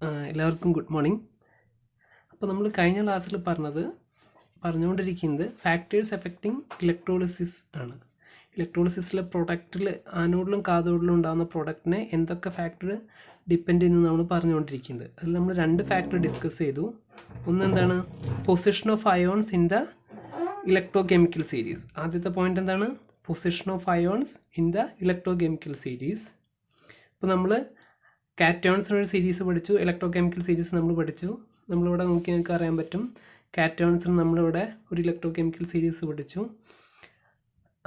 എല്ലാവർക്കും good morning. അപ്പോൾ നമ്മൾ കഴിഞ്ഞ ക്ലാസ്സിൽ പറഞ്ഞുകൊണ്ടിരിക്കുന്നത് ഫാക്ടേഴ്സ് എഫക്റ്റിംഗ് ഇലക്ട്രോളിസിസ് ആണ്. ഇലക്ട്രോളിസിസിലെ പ്രൊഡക്റ്റിൽ ആനോഡിലും കാഥോഡിലും ഉണ്ടാകുന്ന പ്രൊഡക്റ്റിനെ എന്തൊക്കെ ഫാക്ടർ ഡിപ്പെൻഡ് ചെയ്യുന്നു നമ്മൾ പറഞ്ഞുകൊണ്ടിരിക്കുന്നത്. അതിൽ നമ്മൾ രണ്ട് ഫാക്ടർ ഡിസ്കസ് ചെയ്തു. ഒന്ന് എന്താണ്? Position of ions in the electrochemical series. ആദ്യത്തെ പോയിന്റ് എന്താണ്? Position of ions in the electrochemical series. അപ്പോൾ നമ്മൾ കാറ്റോൺസിനൊരു സീരീസ് പഠിച്ചു, ഇലക്ട്രോകെമിക്കൽ സീരീസ് നമ്മൾ പഠിച്ചു. നമ്മളിവിടെ നോക്കി നിങ്ങൾക്ക് അറിയാൻ പറ്റും, കാറ്റോൺസിന് നമ്മളിവിടെ ഒരു ഇലക്ട്രോകെമിക്കൽ സീരീസ് പഠിച്ചു.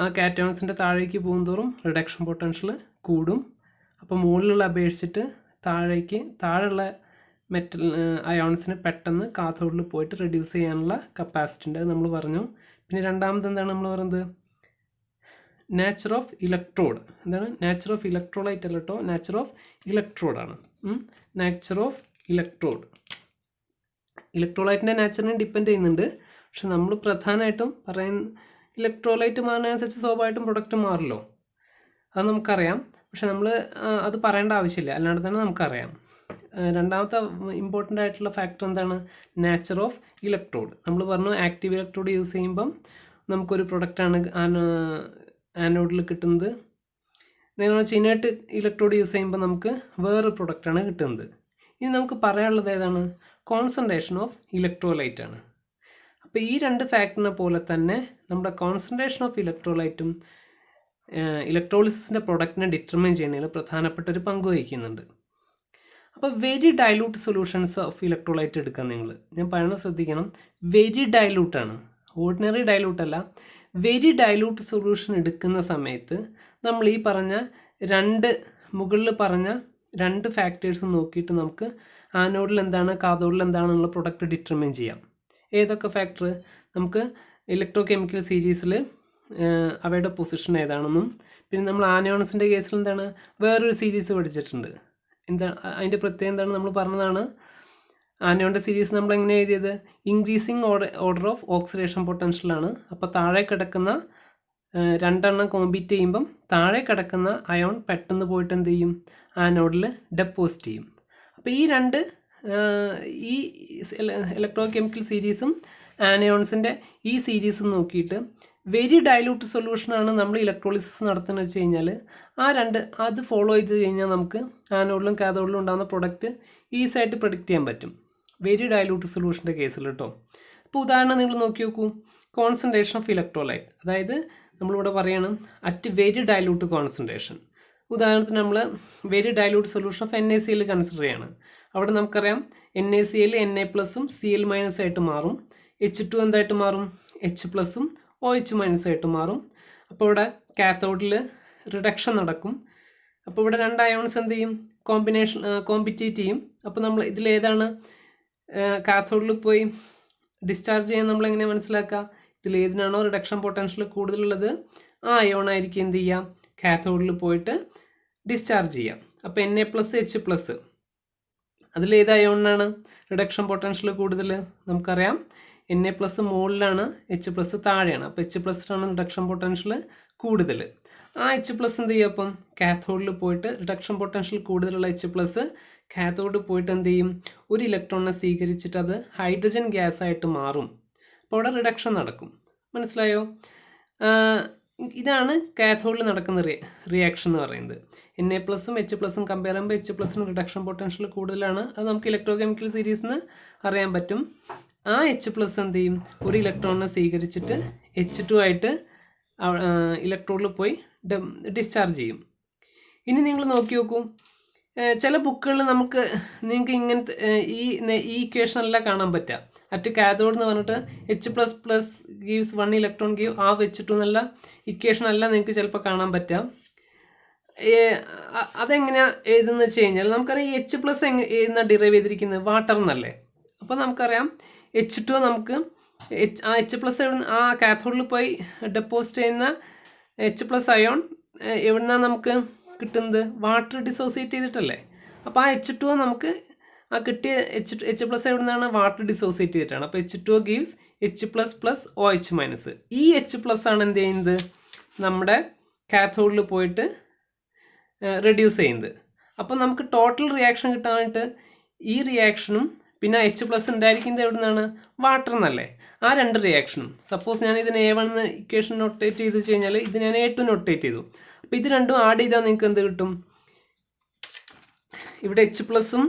ആ കാറ്റോൺസിൻ്റെ താഴേക്ക് പോകുന്തോറും റിഡക്ഷൻ പൊട്ടൻഷ്യൽ കൂടും. അപ്പോൾ മുകളിലുള്ള അപേക്ഷിച്ചിട്ട് താഴെയുള്ള മെറ്റൽ അയോൺസിന് പെട്ടെന്ന് കാഥോഡിൽ പോയിട്ട് റെഡ്യൂസ് ചെയ്യാനുള്ള കപ്പാസിറ്റി ഉണ്ട്, അത് നമ്മൾ പറഞ്ഞു. പിന്നെ രണ്ടാമത് എന്താണ് നമ്മൾ പറയുന്നത്? Nature of electrode. എന്താണ്? നാച്ചർ ഓഫ് ഇലക്ട്രോലൈറ്റ് അല്ല കേട്ടോ, നാച്ചർ ഓഫ് ഇലക്ട്രോഡാണ്. നാച്ചർ ഓഫ് ഇലക്ട്രോലൈറ്റിൻ്റെ നാച്ചറിനെ ഡിപ്പെൻഡ് ചെയ്യുന്നുണ്ട്. പക്ഷെ നമ്മൾ പ്രധാനമായിട്ടും ഇലക്ട്രോലൈറ്റ് മാറുന്നതിനനുസരിച്ച് സ്വാഭാവികമായിട്ടും പ്രൊഡക്റ്റ് മാറില്ലോ, അത് നമുക്കറിയാം. പക്ഷെ നമ്മൾ അത് പറയേണ്ട ആവശ്യമില്ല, അല്ലാണ്ട് തന്നെ നമുക്കറിയാം. രണ്ടാമത്തെ ഇമ്പോർട്ടൻ്റ് ആയിട്ടുള്ള ഫാക്ടർ എന്താണ്? Nature of electrode. നമ്മൾ പറഞ്ഞു ആക്റ്റീവ് ഇലക്ട്രോഡ് യൂസ് ചെയ്യുമ്പം നമുക്കൊരു പ്രൊഡക്റ്റാണ് ആനോഡിൽ കിട്ടുന്നത്. നേരെ ഇനേർട്ട് ഇലക്ട്രോഡ് യൂസ് ചെയ്യുമ്പോൾ നമുക്ക് വേറൊരു പ്രൊഡക്റ്റാണ് കിട്ടുന്നത്. ഇനി നമുക്ക് പറയാനുള്ളത് ഏതാണ്? കോൺസെൻട്രേഷൻ ഓഫ് ഇലക്ട്രോലൈറ്റ് ആണ്. അപ്പോൾ ഈ രണ്ട് ഫാക്ടറിനെ പോലെ തന്നെ നമ്മുടെ കോൺസെൻട്രേഷൻ ഓഫ് ഇലക്ട്രോലൈറ്റും ഇലക്ട്രോളിസിസിൻ്റെ പ്രൊഡക്റ്റിനെ ഡിറ്റർമൈൻ ചെയ്യുന്നതിൽ പ്രധാനപ്പെട്ട ഒരു പങ്ക് വഹിക്കുന്നുണ്ട്. അപ്പോൾ very dilute solutions of electrolyte എടുക്കാൻ ഞാൻ പറയുന്നത് ശ്രദ്ധിക്കണം. വെരി ഡൈലൂട്ടാണ്, ഓർഡിനറി ഡൈലൂട്ടല്ല. വെരി ഡൈലൂട്ട് സൊല്യൂഷൻ എടുക്കുന്ന സമയത്ത് നമ്മൾ ഈ പറഞ്ഞ മുകളിൽ പറഞ്ഞ രണ്ട് ഫാക്ടേഴ്സ് നോക്കിയിട്ട് നമുക്ക് ആനോഡിൽ എന്താണ് കാഥോഡിൽ എന്താണെന്നുള്ള പ്രൊഡക്റ്റ് ഡിറ്റർമൈൻ ചെയ്യാം. ഏതൊക്കെ ഫാക്ടർ? നമുക്ക് ഇലക്ട്രോകെമിക്കൽ സീരീസിൽ അവയുടെ പൊസിഷൻ ഏതാണെന്നും, പിന്നെ നമ്മൾ ആനോൺസിൻ്റെ കേസിൽ എന്താണ് വേറൊരു സീരീസ് പഠിച്ചിട്ടുണ്ട്. അതിൻ്റെ പ്രത്യേകത എന്താണ് നമ്മൾ പറഞ്ഞതാണ്. ആനോണിൻ്റെ സീരീസ് നമ്മൾ എങ്ങനെ എഴുതിയത്? ഇൻക്രീസിങ് ഓർഡർ ഓഫ് ഓക്സിഡേഷൻ പൊട്ടൻഷ്യലാണ്. അപ്പോൾ താഴെ കിടക്കുന്ന രണ്ടെണ്ണം കോമ്പീറ്റ് ചെയ്യുമ്പം താഴെ കിടക്കുന്ന അയോൺ പെട്ടെന്ന് പോയിട്ട് എന്ത് ചെയ്യും? ആനോഡിൽ ഡെപ്പോസിറ്റ് ചെയ്യും. അപ്പോൾ ഈ ഇലക്ട്രോകെമിക്കൽ സീരീസും ആനയോൺസിൻ്റെ ഈ സീരീസും നോക്കിയിട്ട് വെരി ഡൈലൂട്ട് സൊല്യൂഷനാണ് നമ്മൾ ഇലക്ട്രോളിസിസ് നടത്തുന്നത് വെച്ച് കഴിഞ്ഞാൽ അത് ഫോളോ ചെയ്ത് കഴിഞ്ഞാൽ നമുക്ക് ആനോഡിലും കാഥോഡിലും ഉണ്ടാകുന്ന പ്രൊഡക്റ്റ് ഈസി ആയിട്ട് പ്രൊഡിക്റ്റ് ചെയ്യാൻ പറ്റും, വെരി ഡൈലൂട്ട് സൊല്യൂഷൻ്റെ കേസിൽ കേട്ടോ. അപ്പോൾ ഉദാഹരണം നിങ്ങൾ നോക്കി നോക്കൂ. കോൺസെൻട്രേഷൻ ഓഫ് ഇലക്ട്രോലൈറ്റ്, അതായത് നമ്മളിവിടെ പറയണം അറ്റ് വെരി ഡൈലൂട്ട് കോൺസെൻട്രേഷൻ. ഉദാഹരണത്തിന് നമ്മൾ very dilute solution of NaCl consider ചെയ്യാണ്. അവിടെ നമുക്കറിയാം NaCl Na+ഉം Cl- ആയിട്ട് മാറും. H2 എന്തായിട്ട് മാറും? H+ഉം OH- ആയിട്ട് മാറും. അപ്പോൾ ഇവിടെ കാഥോഡിൽ റിഡക്ഷൻ നടക്കും. അപ്പോൾ ഇവിടെ രണ്ട് അയോൺസ് എന്ത് ചെയ്യും? കോമ്പറ്റീറ്റ് ചെയ്യും. അപ്പോൾ നമ്മൾ ഇതിലേതാണ് കാഥോഡിൽ പോയി ഡിസ്ചാർജ് ചെയ്യാൻ നമ്മൾ എങ്ങനെ മനസ്സിലാക്കുക? ഇതിലേതിനാണോ റിഡക്ഷൻ പൊട്ടൻഷ്യൽ കൂടുതലുള്ളത് ആ അയോൺ ആയിരിക്കും എന്ത് ചെയ്യാം? കാഥോഡിൽ പോയിട്ട് ഡിസ്ചാർജ് ചെയ്യാം. അപ്പോൾ Na+H+, അതിലേത് അയോണിനാണ് റിഡക്ഷൻ പൊട്ടൻഷ്യൽ കൂടുതൽ? നമുക്കറിയാം Na+ മുകളിലാണ്, H+ താഴെയാണ്. അപ്പോൾ H+ാണ് റിഡക്ഷൻ പൊട്ടൻഷ്യൽ കൂടുതൽ. ആ H+ എന്ത് ചെയ്യും? അപ്പം കാഥോഡിൽ പോയിട്ട് റിഡക്ഷൻ പൊട്ടൻഷ്യൽ കൂടുതലുള്ള H+ കാഥോഡ് പോയിട്ട് എന്ത് ചെയ്യും? ഒരു ഇലക്ട്രോണിനെ സ്വീകരിച്ചിട്ട് അത് ഹൈഡ്രജൻ ഗ്യാസ് ആയിട്ട് മാറും. അപ്പോൾ അവിടെ റിഡക്ഷൻ നടക്കും. മനസ്സിലായോ? ഇതാണ് കാഥോഡിൽ നടക്കുന്ന റിയാക്ഷൻ എന്ന് പറയുന്നത്. Na+ഉം H+ഉം കമ്പയർ ചെയ്യുമ്പോൾ H+ന് റിഡക്ഷൻ പൊട്ടൻഷ്യൽ കൂടുതലാണ്. അത് നമുക്ക് ഇലക്ട്രോകെമിക്കൽ സീരീസിൽ നിന്ന് അറിയാൻ പറ്റും. ആ H+ എന്ത് ചെയ്യും? ഒരു ഇലക്ട്രോണിനെ സ്വീകരിച്ചിട്ട് H2 ആയിട്ട് ഇലക്ട്രോണിൽ പോയി ഡിസ്ചാർജ് ചെയ്യും. ഇനി നിങ്ങൾ നോക്കി നോക്കൂ, ചില ബുക്കുകളിൽ നിങ്ങൾക്ക് ഇങ്ങനത്തെ ഈ ഇക്വേഷൻ അല്ല കാണാൻ പറ്റുക. അറ്റ് കാഥോഡ് എന്ന് പറഞ്ഞിട്ട് H++ gives 1 electron give half H2 എന്നുള്ള ഇക്വേഷൻ അല്ല നിങ്ങൾക്ക് ചിലപ്പോൾ കാണാൻ പറ്റുക. അതെങ്ങനെയാണ് എഴുതുന്നത് വെച്ച് കഴിഞ്ഞാൽ നമുക്കറിയാം H+ എന്ന ഡിറൈവ് ചെയ്തിരിക്കുന്നത് വാട്ടർ എന്നല്ലേ. അപ്പോൾ നമുക്കറിയാം H2 നമുക്ക് H+ ആ കാഥോഡിൽ പോയി ഡെപ്പോസിറ്റ് ചെയ്യുന്ന H+ അയോൺ എവിടുന്നാണ് നമുക്ക് കിട്ടുന്നത്? വാട്ടർ ഡിസോസിയേറ്റ് ചെയ്തിട്ടല്ലേ. അപ്പോൾ ആ H2 നമുക്ക് ആ കിട്ടിയ H+ എവിടുന്നാണ്? വാട്ടർ ഡിസോസിയേറ്റ് ചെയ്തിട്ടാണ്. അപ്പോൾ H2 ഗീവ്സ് H++ OH-. ഈ H+ ആണ് എന്ത് ചെയ്യുന്നത്? നമ്മുടെ കാഥോഡിൽ പോയിട്ട് റെഡ്യൂസ് ചെയ്യുന്നത്. അപ്പോൾ നമുക്ക് ടോട്ടൽ റിയാക്ഷൻ കിട്ടാനായിട്ട് ഈ റിയാക്ഷനും പിന്നെ എച്ച് പ്ലസ് ഉണ്ടായിരിക്കുന്നത് എവിടെ നിന്നാണ്? വാട്ടർ എന്നല്ലേ? ആ രണ്ട് റിയാക്ഷനും സപ്പോസ് ഞാൻ ഇതിന് A1 എന്ന് ഇക്വേഷൻ നൊട്ടേറ്റ് ചെയ്ത് വെച്ച് കഴിഞ്ഞാൽ ഇത് ഞാൻ A2 നൊട്ടേറ്റ് ചെയ്തു. അപ്പോൾ ഇത് രണ്ടും ആഡ് ചെയ്താൽ നിങ്ങൾക്ക് എന്ത് കിട്ടും? ഇവിടെ എച്ച് പ്ലസും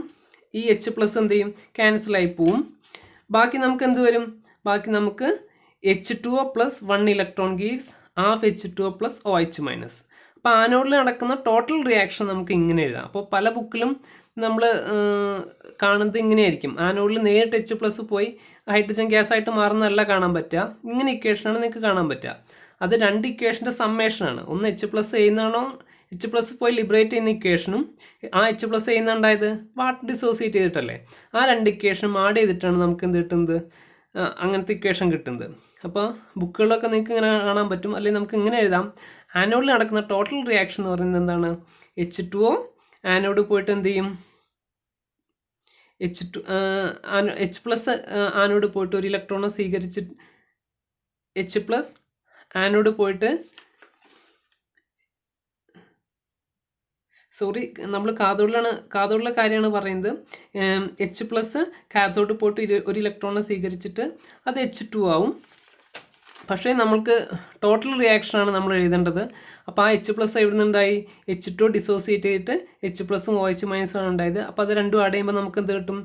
ഈ എച്ച് പ്ലസ് എന്ത് ചെയ്യും? ക്യാൻസലായി പോവും. ബാക്കി നമുക്ക് എന്ത് വരും? ബാക്കി നമുക്ക് H2O plus 1 electron gives half H2O plus OH minus. അപ്പോൾ ആനോഡിൽ നടക്കുന്ന ടോട്ടൽ റിയാക്ഷൻ നമുക്ക് ഇങ്ങനെ എഴുതാം. അപ്പോൾ പല ബുക്കിലും നമ്മൾ കാണുന്നത് ഇങ്ങനെയായിരിക്കും. ആനോഡിൽ നേരിട്ട് എച്ച് പ്ലസ് പോയി ഹൈഡ്രജൻ ഗ്യാസ് ആയിട്ട് മാറുന്നതല്ല കാണാൻ പറ്റുക. ഇങ്ങനെ ഇക്വേഷനാണ് നിങ്ങൾക്ക് കാണാൻ പറ്റുക. അത് രണ്ട് ഇക്വേഷൻ്റെ സമ്മേഷനാണ്. ഒന്ന് എച്ച് പ്ലസ് ചെയ്യുന്നതാണോ, എച്ച് പ്ലസ് പോയി ലിബറേറ്റ് ചെയ്യുന്ന ഇക്വേഷനും ആ എച്ച് പ്ലസ് ചെയ്യുന്നുണ്ടായത് വാട്ടർ ഡിസോസിയേറ്റ് ചെയ്തിട്ടല്ലേ. ആ രണ്ട് ഇക്വേഷനും ആഡ് ചെയ്തിട്ടാണ് നമുക്ക് എന്ത് കിട്ടുന്നത്? അങ്ങനത്തെ ഇക്വേഷൻ കിട്ടുന്നത്. അപ്പോൾ ബുക്കുകളൊക്കെ നിങ്ങൾക്ക് ഇങ്ങനെ കാണാൻ പറ്റും. അല്ലെങ്കിൽ നമുക്ക് ഇങ്ങനെ എഴുതാം. ആനോഡിൽ നടക്കുന്ന ടോട്ടൽ റിയാക്ഷൻ എന്ന് പറയുന്നത് എന്താണ്? H2O ആനോഡ് പോയിട്ട് എന്ത് ചെയ്യും? എച്ച് പ്ലസ് ആനോഡ് പോയിട്ട് ഒരു ഇലക്ട്രോണെ സ്വീകരിച്ചിട്ട് എച്ച് പ്ലസ് ആനോഡ് പോയിട്ട് നമ്മൾ കാഥോഡിലെ കാര്യമാണ് പറയുന്നത്. എച്ച് പ്ലസ് കാഥോഡ് പോയിട്ട് ഒരു ഇലക്ട്രോണെ സ്വീകരിച്ചിട്ട് അത് H2 ആവും. പക്ഷേ നമ്മൾക്ക് ടോട്ടൽ റിയാക്ഷനാണ് നമ്മൾ എഴുതേണ്ടത്. അപ്പോൾ ആ എച്ച് പ്ലസ് എവിടെ നിന്നുണ്ടായി? H2 ഡിസോസിയേറ്റ് ചെയ്തിട്ട് എച്ച് പ്ലസും OH മൈനസും ആണ് ഉണ്ടായത്. അപ്പോൾ അത് രണ്ടും ആഡ് ചെയ്യുമ്പോൾ നമുക്ക് എന്ത് കിട്ടും?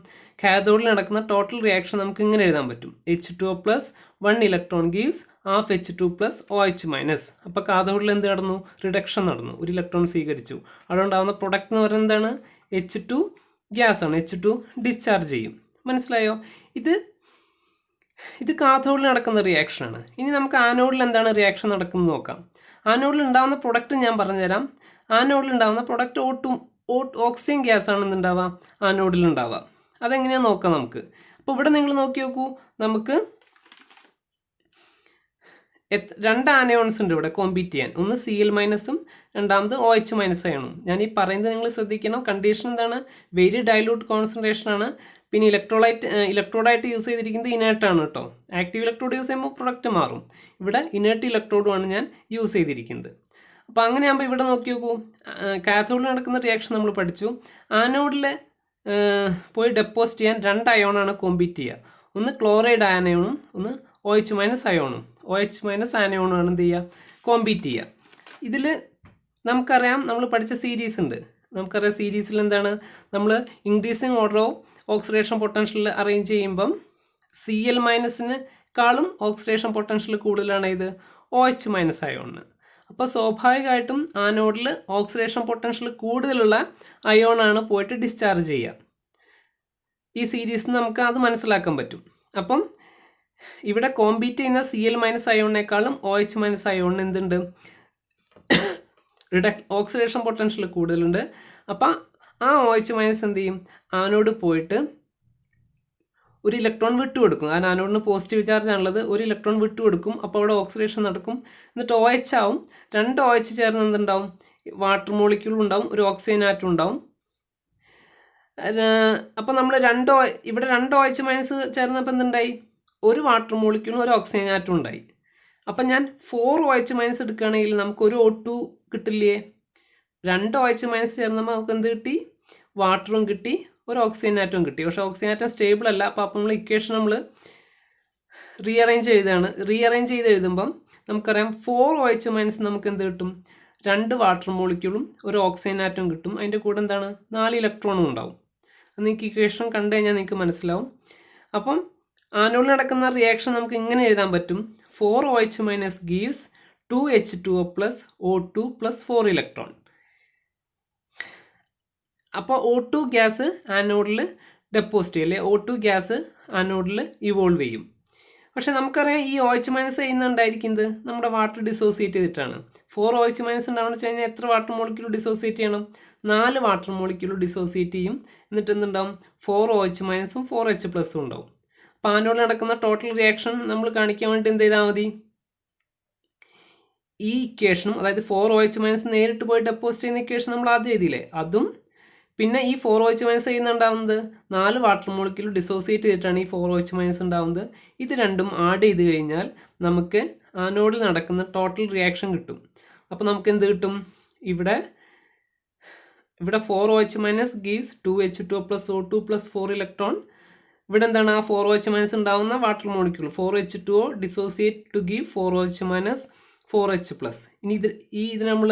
കാഥോഡിൽ നടക്കുന്ന ടോട്ടൽ റിയാക്ഷൻ നമുക്ക് ഇങ്ങനെ എഴുതാൻ പറ്റും. H2O plus 1 electron gives half H2 plus OH minus. അപ്പോൾ കാഥോഡിൽ എന്ത് നടന്നു? റിഡക്ഷൻ നടന്നു. ഒരു ഇലക്ട്രോൺ സ്വീകരിച്ചു. അവിടെ ഉണ്ടാകുന്ന പ്രൊഡക്റ്റ് എന്ന് പറയുന്നത് എന്താണ്? H2 ഗ്യാസ് ആണ്. H2 ഡിസ്ചാർജ് ചെയ്യും. മനസ്സിലായോ? ഇത് കാഥോഡിൽ നടക്കുന്ന റിയാക്ഷനാണ്. ഇനി നമുക്ക് ആനോഡിൽ എന്താണ് റിയാക്ഷൻ നടക്കുന്നത് നോക്കാം. ആനോഡിൽ ഉണ്ടാകുന്ന പ്രൊഡക്റ്റ് ഞാൻ പറഞ്ഞുതരാം. ആനോഡിൽ ഉണ്ടാകുന്ന പ്രൊഡക്റ്റ് ഓക്സിജൻ ഗ്യാസ് ആണ് ഉണ്ടാവുക ആനോഡിൽ ഉണ്ടാവുക. അതെങ്ങനെയാണെന്ന് നോക്കാം നമുക്ക്. അപ്പോൾ ഇവിടെ നിങ്ങൾ നോക്കി നോക്കൂ. നമുക്ക് രണ്ട് ആനയോൺസ് ഉണ്ട് ഇവിടെ കോമ്പീറ്റ് ചെയ്യാൻ. ഒന്ന് Cl മൈനസും രണ്ടാമത് OH മൈനസ് അയണും. ഞാൻ ഈ പറയുന്നത് നിങ്ങൾ ശ്രദ്ധിക്കണം. കണ്ടീഷൻ എന്താണ്? വെരി ഡൈലൂട്ട് കോൺസെൻട്രേഷൻ ആണ്. പിന്നെ ഇലക്ട്രോഡായിട്ട് യൂസ് ചെയ്തിരിക്കുന്നത് ഇനേർട്ടാണ് കേട്ടോ. ആക്റ്റീവ് ഇലക്ട്രോഡ് യൂസ് ചെയ്യുമ്പോൾ പ്രൊഡക്റ്റ് മാറും. ഇവിടെ ഇനേർട്ട് ഇലക്ട്രോഡുമാണ് ഞാൻ യൂസ് ചെയ്തിരിക്കുന്നത്. അപ്പോൾ അങ്ങനെയാകുമ്പോൾ ഇവിടെ നോക്കി നോക്കൂ. കാഥോഡിൽ നടക്കുന്ന റിയാക്ഷൻ നമ്മൾ പഠിച്ചു. ആനോഡിൽ പോയി ഡെപ്പോസിറ്റ് ചെയ്യാൻ രണ്ട് അയോണാണ് കോമ്പീറ്റ് ചെയ്യുക. ഒന്ന് ക്ലോറൈഡ് ആനയോണും ഒന്ന് OH മൈനസ് അയോണും. OH മൈനസ് ആനയോണുമാണ് എന്ത് ചെയ്യുക? കോമ്പീറ്റ് ചെയ്യുക. ഇതിൽ നമുക്കറിയാം നമ്മൾ പഠിച്ച സീരീസ് ഉണ്ട്. നമുക്കറിയാം സീരീസിൽ എന്താണ്? നമ്മൾ increasing order of oxidation potential arrange ചെയ്യുമ്പം Cl മൈനസിനെക്കാളും ഓക്സിഡേഷൻ പൊട്ടൻഷ്യൽ കൂടുതലാണ് ഇത് OH മൈനസ് അയോണിന്. അപ്പോൾ സ്വാഭാവികമായിട്ടും ആനോഡിൽ ഓക്സിഡേഷൻ പൊട്ടൻഷ്യൽ കൂടുതലുള്ള അയോണാണ് പോയിട്ട് ഡിസ്ചാർജ് ചെയ്യുക. ഈ സീരീസിൽ നമുക്ക് അത് മനസ്സിലാക്കാൻ പറ്റും. അപ്പം ഇവിടെ കോമ്പീറ്റ് ചെയ്യുന്ന Cl മൈനസ് അയോണിനേക്കാളും OH മൈനസ് അയോണിന് എന്തുണ്ട്? ഓക്സിഡേഷൻ പൊട്ടൻഷ്യൽ കൂടുതലുണ്ട്. അപ്പം ആ OH മൈനസ് എന്ത് ചെയ്യും? ആനോഡ് പോയിട്ട് ഒരു ഇലക്ട്രോൺ വിട്ടുകൊടുക്കും. കാരണം ആനോഡിന് പോസിറ്റീവ് ചാർജ് ആണുള്ളത്. ഒരു ഇലക്ട്രോൺ വിട്ടുകൊടുക്കും. അപ്പോൾ അവിടെ ഓക്സിഡേഷൻ നടക്കും. എന്നിട്ട് OH ആവും. രണ്ട് OH ചേർന്ന് എന്തുണ്ടാവും? വാട്ടർ മോളിക്യൂൾ ഉണ്ടാവും. ഒരു ഓക്സിജൻ ആറ്റം ഉണ്ടാവും. അപ്പോൾ നമ്മൾ ഇവിടെ രണ്ട് OH മൈനസ് ചേർന്നപ്പോൾ എന്തുണ്ടായി? ഒരു വാട്ടർ മോളിക്യൂളും ഒരു ഓക്സിജൻ ആറ്റം ഉണ്ടായി. അപ്പം ഞാൻ 4 OH മൈനസ് എടുക്കുകയാണെങ്കിൽ നമുക്ക് ഒരു O2 കിട്ടില്ലേ? രണ്ട് OH മൈനസ് ചേർന്നപ്പോൾ നമുക്ക് എന്ത് കിട്ടി? വാട്ടറും കിട്ടി, ഒരു ഓക്സിജൻ ആറ്റവും കിട്ടി. പക്ഷേ ഓക്സിജൻ ആറ്റം സ്റ്റേബിൾ അല്ല. അപ്പോൾ നമ്മൾ ഇക്വേഷൻ നമ്മൾ റീഅറേഞ്ച് ചെയ്ത് എഴുതുമ്പം നമുക്കറിയാം 4 OH മൈനസ് നമുക്ക് എന്ത് കിട്ടും? രണ്ട് വാട്ടർ മോളിക്യൂളും ഒരു ഓക്സിജൻ ആറ്റവും കിട്ടും. അതിൻ്റെ കൂടെ എന്താണ്? 4 ഇലക്ട്രോണും ഉണ്ടാവും. അത് നിങ്ങൾക്ക് ഇക്വേഷൻ കണ്ടു കഴിഞ്ഞാൽ നിങ്ങൾക്ക് മനസ്സിലാവും. അപ്പം ആനോഡിൽ നടക്കുന്ന റിയാക്ഷൻ നമുക്ക് ഇങ്ങനെ എഴുതാൻ പറ്റും. 4 OH minus gives 2 H2O plus O2 plus 4 electron. അപ്പോൾ O2 ഗ്യാസ് ആനോഡിൽ ഡെപ്പോസിറ്റ് ചെയ്യും, അല്ലെ O2 ഗ്യാസ് ആനോഡിൽ ഇവോൾവ് ചെയ്യും. പക്ഷെ നമുക്കറിയാം ഈ OH മൈനസ് ചെയ്യുന്നുണ്ടായിരിക്കുന്നത് നമ്മുടെ വാട്ടർ ഡിസോസിയേറ്റ് ചെയ്തിട്ടാണ്. 4 OH മൈനസ് ഉണ്ടാവുന്ന വെച്ച് കഴിഞ്ഞാൽ എത്ര വാട്ടർ മോളിക്യൂൾ ഡിസോസിയേറ്റ് ചെയ്യണം? 4 വാട്ടർ മോളിക്യൂൾ ഡിസോസിയേറ്റ് ചെയ്യും. എന്നിട്ട് എന്തുണ്ടാവും? 4 OH മൈനസും 4 H പ്ലസും ഉണ്ടാവും. അപ്പോൾ ആനോഡിൽ നടക്കുന്ന ടോട്ടൽ റിയാക്ഷൻ നമ്മൾ കാണിക്കാൻ വേണ്ടി എന്ത് ചെയ്താൽ മതി? ഈ ഇക്വേഷനും, അതായത് 4 OH മൈനസ് നേരിട്ട് പോയി ഡെപ്പോസിറ്റ് ചെയ്യുന്ന ഇക്വേഷൻ നമ്മൾ ആദ്യം എഴുതിയില്ലേ, അതും പിന്നെ ഈ 4 OH മൈനസ് ചെയ്യുന്നുണ്ടാവുന്നത് 4 വാട്ടർ മോളിക്യൂൾ ഡിസോസിയേറ്റ് ചെയ്തിട്ടാണ് ഈ 4 OH മൈനസ് ഉണ്ടാവുന്നത്. ഇത് രണ്ടും ആഡ് ചെയ്ത് കഴിഞ്ഞാൽ നമുക്ക് ആനോഡിൽ നടക്കുന്ന ടോട്ടൽ റിയാക്ഷൻ കിട്ടും. അപ്പോൾ നമുക്ക് എന്ത് കിട്ടും? ഇവിടെ ഇവിടെ 4OH minus gives 2H2O plus O2 plus 4 electron. ഇവിടെ എന്താണ് ആ 4OH മൈനസ് ഉണ്ടാവുന്ന water molecule 4H2O dissociate to give 4OH minus 4H plus. ഇനി ഇത് നമ്മൾ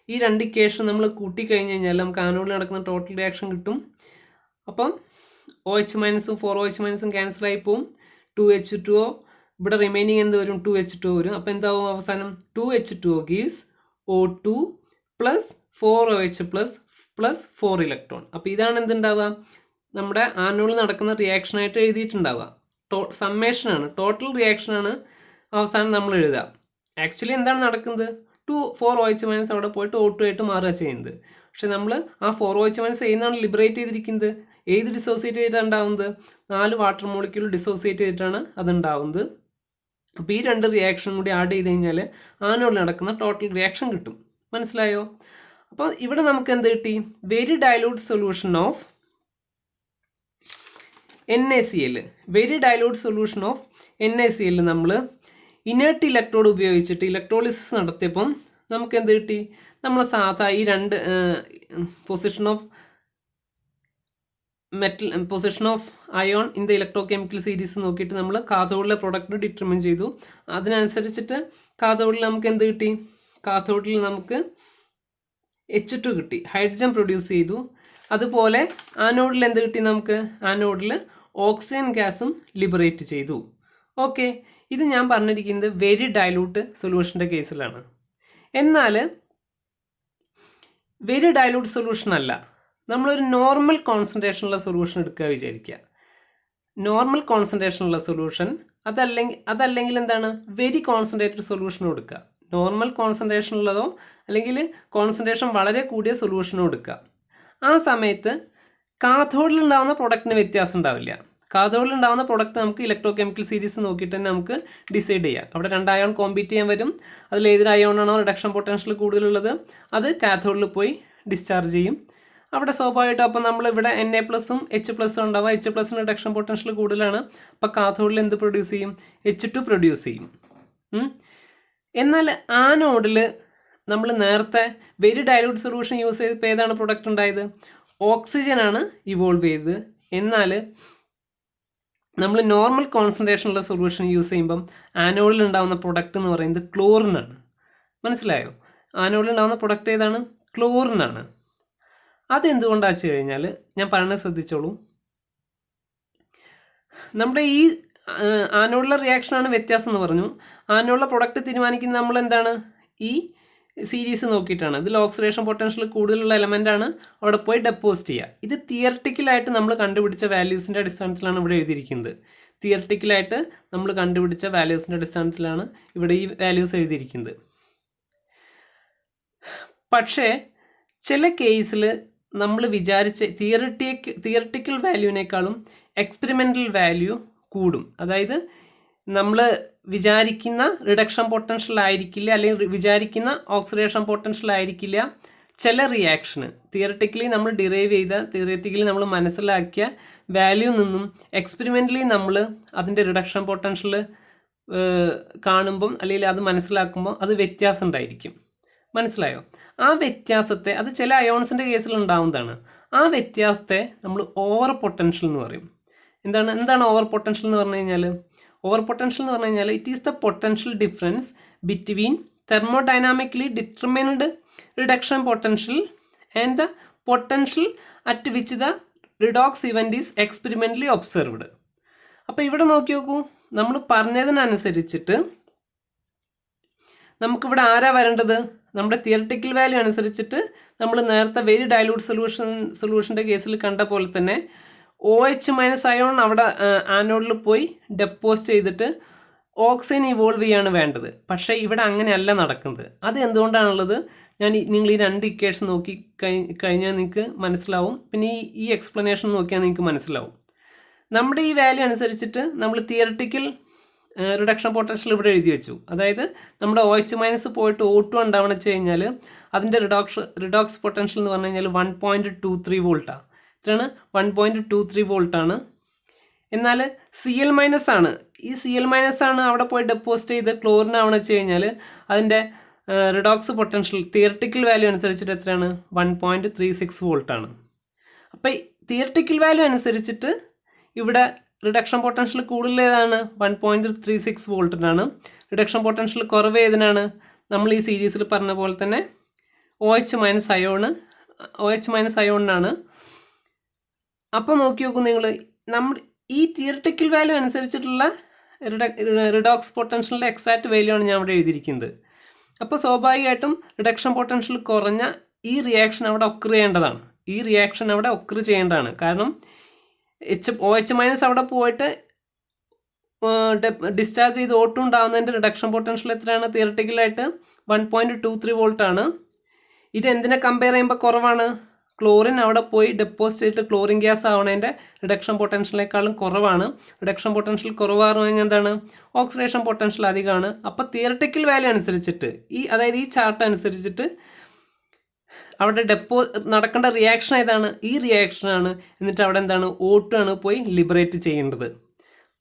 ഈ രണ്ട് ഇക്വേഷൻ നമ്മൾ കൂട്ടിക്കഴിഞ്ഞ് കഴിഞ്ഞാൽ നമുക്ക് ആനോഡിൽ നടക്കുന്ന ടോട്ടൽ റിയാക്ഷൻ കിട്ടും. അപ്പം OH മൈനസും 4OH മൈനസും ക്യാൻസൽ ആയി പോവും. 2H2O ഇവിടെ റിമൈനിങ് എന്ത് വരും? 2H2O വരും. അപ്പോൾ എന്താവും അവസാനം? 2H2O gives O2 plus 4OH plus 4 electron. അപ്പോൾ ഇതാണ് എന്തുണ്ടാവുക? നമ്മുടെ ആനോഡിൽ നടക്കുന്ന റിയാക്ഷനായിട്ട് എഴുതിയിട്ടുണ്ടാവുക. സമ്മേഷനാണ്, ടോട്ടൽ റിയാക്ഷനാണ് അവസാനം നമ്മൾ എഴുതുക. ആക്ച്വലി എന്താണ് നടക്കുന്നത്? 4OH മൈനസ് അവിടെ പോയിട്ട് O2 ആയിട്ട് മാറുക ചെയ്യുന്നത്. പക്ഷെ നമ്മൾ ആ 4OH മൈനസ് ചെയ്യുന്നതാണ് ലിബറേറ്റ് ചെയ്തിരിക്കുന്നത്. ഏത് ഡിസോസിയേറ്റ് ചെയ്തിട്ടാണ് ഉണ്ടാവുന്നത്? 4 വാട്ടർ മോളിക്യൂൾ ഡിസോസിയേറ്റ് ചെയ്തിട്ടാണ് അതുണ്ടാവുന്നത്. അപ്പോൾ ഈ രണ്ട് റിയാക്ഷനും കൂടി ആഡ് ചെയ്ത് കഴിഞ്ഞാൽ ആനോഡിൽ നടക്കുന്ന ടോട്ടൽ റിയാക്ഷൻ കിട്ടും. മനസ്സിലായോ? അപ്പോൾ ഇവിടെ നമുക്ക് എന്ത് കിട്ടി? Very dilute solution of NaCl. Very dilute solution of NaCl നമ്മൾ ഇനേർട്ട് ഇലക്ട്രോഡ് ഉപയോഗിച്ചിട്ട് ഇലക്ട്രോളിസിസ് നടത്തിയപ്പം നമുക്ക് എന്ത് കിട്ടി? നമ്മൾ സാധാ ഈ രണ്ട് position of ion in the electrochemical series നോക്കിയിട്ട് നമ്മൾ കാഥോഡിലെ പ്രൊഡക്റ്റ് ഡിറ്റർമിൻ ചെയ്തു. അതിനനുസരിച്ചിട്ട് കാഥോഡിൽ നമുക്ക് എന്ത് കിട്ടി? കാഥോഡിൽ നമുക്ക് H2 കിട്ടി, ഹൈഡ്രജൻ പ്രൊഡ്യൂസ് ചെയ്തു. അതുപോലെ ആനോഡിൽ എന്ത് കിട്ടി നമുക്ക്? ആനോഡിൽ ഓക്സിജൻ ഗ്യാസും ലിബറേറ്റ് ചെയ്തു. ഓക്കെ, ഇത് ഞാൻ പറഞ്ഞിരിക്കുന്നത് വെരി ഡൈലൂട്ട് സൊല്യൂഷൻ്റെ കേസിലാണ്. എന്നാൽ വെരി ഡൈലൂട്ട് സൊല്യൂഷൻ അല്ല, നമ്മളൊരു നോർമൽ കോൺസെൻട്രേഷനുള്ള സൊല്യൂഷൻ എടുക്കുക വിചാരിക്കുക. നോർമൽ കോൺസെൻട്രേഷനുള്ള സൊല്യൂഷൻ അതല്ലെങ്കിൽ എന്താണ്? വെരി കോൺസെൻട്രേറ്റഡ് സൊല്യൂഷനും എടുക്കുക. നോർമൽ കോൺസെൻട്രേഷൻ ഉള്ളതോ അല്ലെങ്കിൽ കോൺസെൻട്രേഷൻ വളരെ കൂടിയ സൊല്യൂഷനും എടുക്കുക. ആ സമയത്ത് കാഥോഡിൽ ഉണ്ടാകുന്ന പ്രൊഡക്റ്റിന് വ്യത്യാസം ഉണ്ടാവില്ല. കാഥോഡിൽ ഉണ്ടാകുന്ന പ്രൊഡക്റ്റ് നമുക്ക് ഇലക്ട്രോകെമിക്കൽ സീരീസ് നോക്കിയിട്ട് തന്നെ നമുക്ക് ഡിസൈഡ് ചെയ്യാം. അവിടെ 2 അയോൺ കോമ്പീറ്റ് ചെയ്യാൻ വരും. അതിൽ ഏതൊരു അയോണാണോ റിഡക്ഷൻ പൊട്ടൻഷ്യൽ കൂടുതലുള്ളത് അത് കാഥോഡിൽ പോയി ഡിസ്ചാർജ് ചെയ്യും. അവിടെ സ്വാഭാവികമായിട്ടും അപ്പം നമ്മൾ ഇവിടെ Na പ്ലസും H+ ഉണ്ടാവുക. H+ റിഡക്ഷൻ പൊട്ടൻഷ്യൽ കൂടുതലാണ്. അപ്പോൾ കാഥോഡിൽ എന്ത് പ്രൊഡ്യൂസ് ചെയ്യും? H2 പ്രൊഡ്യൂസ് ചെയ്യും. എന്നാൽ ആനോഡിൽ നമ്മൾ നേരത്തെ വെരി ഡൈലൂട്ട് സൊല്യൂഷൻ യൂസ് ചെയ്തപ്പോൾ ഏതാണ് പ്രൊഡക്റ്റ് ഉണ്ടായത്? ഓക്സിജനാണ് ഇവോൾവ് ചെയ്തത്. എന്നാൽ നമ്മൾ നോർമൽ കോൺസെൻട്രേഷനുള്ള സൊല്യൂഷൻ യൂസ് ചെയ്യുമ്പം ആനോഡിൽ ഉണ്ടാകുന്ന പ്രൊഡക്റ്റ് എന്ന് പറയുന്നത് ക്ലോറിനാണ്. മനസ്സിലായോ? ആനോഡിൽ ഉണ്ടാകുന്ന പ്രൊഡക്റ്റ് ഏതാണ്? ക്ലോറിനാണ്. അതെന്തുകൊണ്ടാണെന്ന് വെച്ച് കഴിഞ്ഞാൽ ഞാൻ പറയുന്നത് ശ്രദ്ധിച്ചോളൂ. നമ്മുടെ ഈ ആനോഡിലെ റിയാക്ഷനാണ് വ്യത്യാസം എന്ന് പറഞ്ഞു. ആനോഡിലെ പ്രൊഡക്റ്റ് തീരുമാനിക്കുന്നത് നമ്മൾ എന്താണ്? ഈ സീരീസ് നോക്കിയിട്ടാണ്. ഇതിൽ ഓക്സിഡേഷൻ പൊട്ടൻഷ്യൽ കൂടുതലുള്ള എലമെൻ്റാണ് അവിടെ പോയി ഡെപ്പോസിറ്റ് ചെയ്യുക. ഇത് തിയററ്റിക്കലായിട്ട് നമ്മൾ കണ്ടുപിടിച്ച വാല്യൂസിൻ്റെ അടിസ്ഥാനത്തിലാണ് ഇവിടെ എഴുതിയിരിക്കുന്നത്. തിയററ്റിക്കലായിട്ട് നമ്മൾ കണ്ടുപിടിച്ച വാല്യൂസിൻ്റെ അടിസ്ഥാനത്തിലാണ് ഇവിടെ ഈ വാല്യൂസ് എഴുതിയിരിക്കുന്നത്. പക്ഷേ ചില കേസിൽ നമ്മൾ വിചാരിച്ച തിയററ്റിക്കൽ വാല്യൂവിനേക്കാളും എക്സ്പെരിമെൻ്റൽ വാല്യൂ കൂടും. അതായത് നമ്മൾ വിചാരിക്കുന്ന റിഡക്ഷൻ പൊട്ടൻഷ്യൽ ആയിരിക്കില്ല, അല്ലെങ്കിൽ വിചാരിക്കുന്ന ഓക്സിഡേഷൻ പൊട്ടൻഷ്യൽ ആയിരിക്കില്ല ചില റിയാക്ഷന്. തിയററ്റിക്കലി നമ്മൾ തിയററ്റിക്കലി നമ്മൾ മനസ്സിലാക്കിയ വാല്യൂ നിന്നും എക്സ്പെരിമെൻ്റലി നമ്മൾ അതിൻ്റെ റിഡക്ഷൻ പൊട്ടൻഷ്യൽ കാണുമ്പം അല്ലെങ്കിൽ അത് മനസ്സിലാക്കുമ്പോൾ അത് വ്യത്യാസം ഉണ്ടായിരിക്കും. മനസ്സിലായോ? ആ വ്യത്യാസത്തെ, അത് ചില അയോൺസിൻ്റെ കേസിൽ ഉണ്ടാവുന്നതാണ്. ആ വ്യത്യാസത്തെ നമ്മൾ ഓവർ പൊട്ടൻഷ്യൽ എന്ന് പറയും. എന്താണ് ഓവർ പൊട്ടൻഷ്യൽ എന്ന് പറഞ്ഞു കഴിഞ്ഞാൽ? ഓവർ പൊട്ടൻഷ്യൽ എന്ന് പറഞ്ഞു കഴിഞ്ഞാൽ it is the potential difference between thermodynamically determined reduction potential and the potential at which the redox event is experimentally observed. അപ്പോൾ ഇവിടെ നോക്കി നോക്കൂ, നമ്മൾ പറഞ്ഞതിനനുസരിച്ചിട്ട് നമുക്കിവിടെ ആരാ വരേണ്ടത്? നമ്മുടെ തിയററ്റിക്കൽ വാല്യൂ അനുസരിച്ചിട്ട് നമ്മൾ നേരത്തെ വെരി ഡൈലൂട്ട് സൊല്യൂഷൻ്റെ കേസിൽ കണ്ട പോലെ തന്നെ OH- അയോൺ അവിടെ ആനോഡിൽ പോയി ഡെപ്പോസിറ്റ് ചെയ്തിട്ട് ഓക്സിജൻ ഇവോൾവ് ചെയ്യാണ് വേണ്ടത്. പക്ഷേ ഇവിടെ അങ്ങനെയല്ല നടക്കുന്നത്. അത് എന്തുകൊണ്ടാണുള്ളത്? നിങ്ങൾ ഈ രണ്ട് ഇക്വേഷൻ നോക്കി കഴിഞ്ഞാൽ നിങ്ങൾക്ക് മനസ്സിലാവും. പിന്നെ ഈ എക്സ്പ്ലനേഷൻ നോക്കിയാൽ നിങ്ങൾക്ക് മനസ്സിലാവും. നമ്മുടെ ഈ വാല്യൂ അനുസരിച്ചിട്ട് നമ്മൾ തിയററ്റിക്കൽ റിഡക്ഷൻ പൊട്ടൻഷ്യൽ ഇവിടെ എഴുതി വെച്ചു. അതായത് നമ്മുടെ OH- പോയിട്ട് O2 ഉണ്ടാവണം വെച്ച് കഴിഞ്ഞാൽ അതിൻ്റെ റിഡോക്സ് പൊട്ടൻഷ്യൽ എന്ന് പറഞ്ഞു കഴിഞ്ഞാൽ 1.23 വോൾട്ടാണ്. ഇത്രയാണ് 1.23 വോൾട്ടാണ്. എന്നാൽ Cl- ആണ്. ഈ Cl- ആണ് അവിടെ പോയി ഡെപ്പോസിറ്റ് ചെയ്ത് ക്ലോറിൻ ആവണം വെച്ച് കഴിഞ്ഞാൽ അതിൻ്റെ റിഡോക്സ് പൊട്ടൻഷ്യൽ തിയറട്ടിക്കൽ വാല്യൂ അനുസരിച്ചിട്ട് എത്രയാണ് 1.36 വോൾട്ടാണ്. അപ്പോൾ തിയറട്ടിക്കൽ വാല്യൂ അനുസരിച്ചിട്ട് ഇവിടെ റിഡക്ഷൻ പൊട്ടൻഷ്യൽ കൂടുതൽ ഏതാണ് 1.36 വോൾട്ടിനാണ്. റിഡക്ഷൻ പൊട്ടൻഷ്യൽ കുറവ് ഏതിനാണ്? നമ്മൾ ഈ സീരീസിൽ പറഞ്ഞ പോലെ തന്നെ OH മൈനസ് അയോണിനാണ്. അപ്പോൾ നോക്കി നോക്കൂ നിങ്ങൾ, നമ്മൾ ഈ തിയറട്ടിക്കൽ വാല്യൂ അനുസരിച്ചിട്ടുള്ള റിഡോക്സ് പൊട്ടൻഷ്യലിൻ്റെ എക്സാക്റ്റ് വാല്യൂ ആണ് ഞാൻ ഇവിടെ എഴുതിയിരിക്കുന്നത്. അപ്പോൾ സ്വാഭാവികമായിട്ടും റിഡക്ഷൻ പൊട്ടൻഷ്യൽ കുറഞ്ഞ ഈ റിയാക്ഷൻ അവിടെ ഒക്കർ ചെയ്യേണ്ടതാണ്. കാരണം OH മൈനസ് അവിടെ പോയിട്ട് ഡിസ്ചാർജ് ചെയ്ത് O2 ഉണ്ടാകുന്നതിൻ്റെ റിഡക്ഷൻ പൊട്ടൻഷ്യൽ എത്രയാണ്? തിയറട്ടിക്കലായിട്ട് 1.23 വോൾട്ടാണ്. ഇത് എന്തിനെ കമ്പയർ ചെയ്യുമ്പോൾ കുറവാണ്? ക്ലോറിൻ അവിടെ പോയി ഡെപ്പോസിറ്റ് ചെയ്തിട്ട് ക്ലോറിൻ ഗ്യാസ് ആവണതിൻ്റെ റിഡക്ഷൻ പൊട്ടൻഷ്യലിനേക്കാളും കുറവാണ്. റിഡക്ഷൻ പൊട്ടൻഷ്യൽ കുറവാണെന്ന് കഴിഞ്ഞാൽ എന്താണ്? ഓക്സിഡേഷൻ പൊട്ടൻഷ്യൽ അധികമാണ്. അപ്പോൾ തിയറട്ടിക്കൽ വാല്യൂ അനുസരിച്ചിട്ട് അതായത് ഈ ചാർട്ട് അനുസരിച്ചിട്ട് അവിടെ നടക്കേണ്ട റിയാക്ഷൻ ഏതാണ്? ഈ റിയാക്ഷനാണ്. എന്നിട്ട് അവിടെ എന്താണ്? O2 ആണ് പോയി ലിബറേറ്റ് ചെയ്യേണ്ടത്.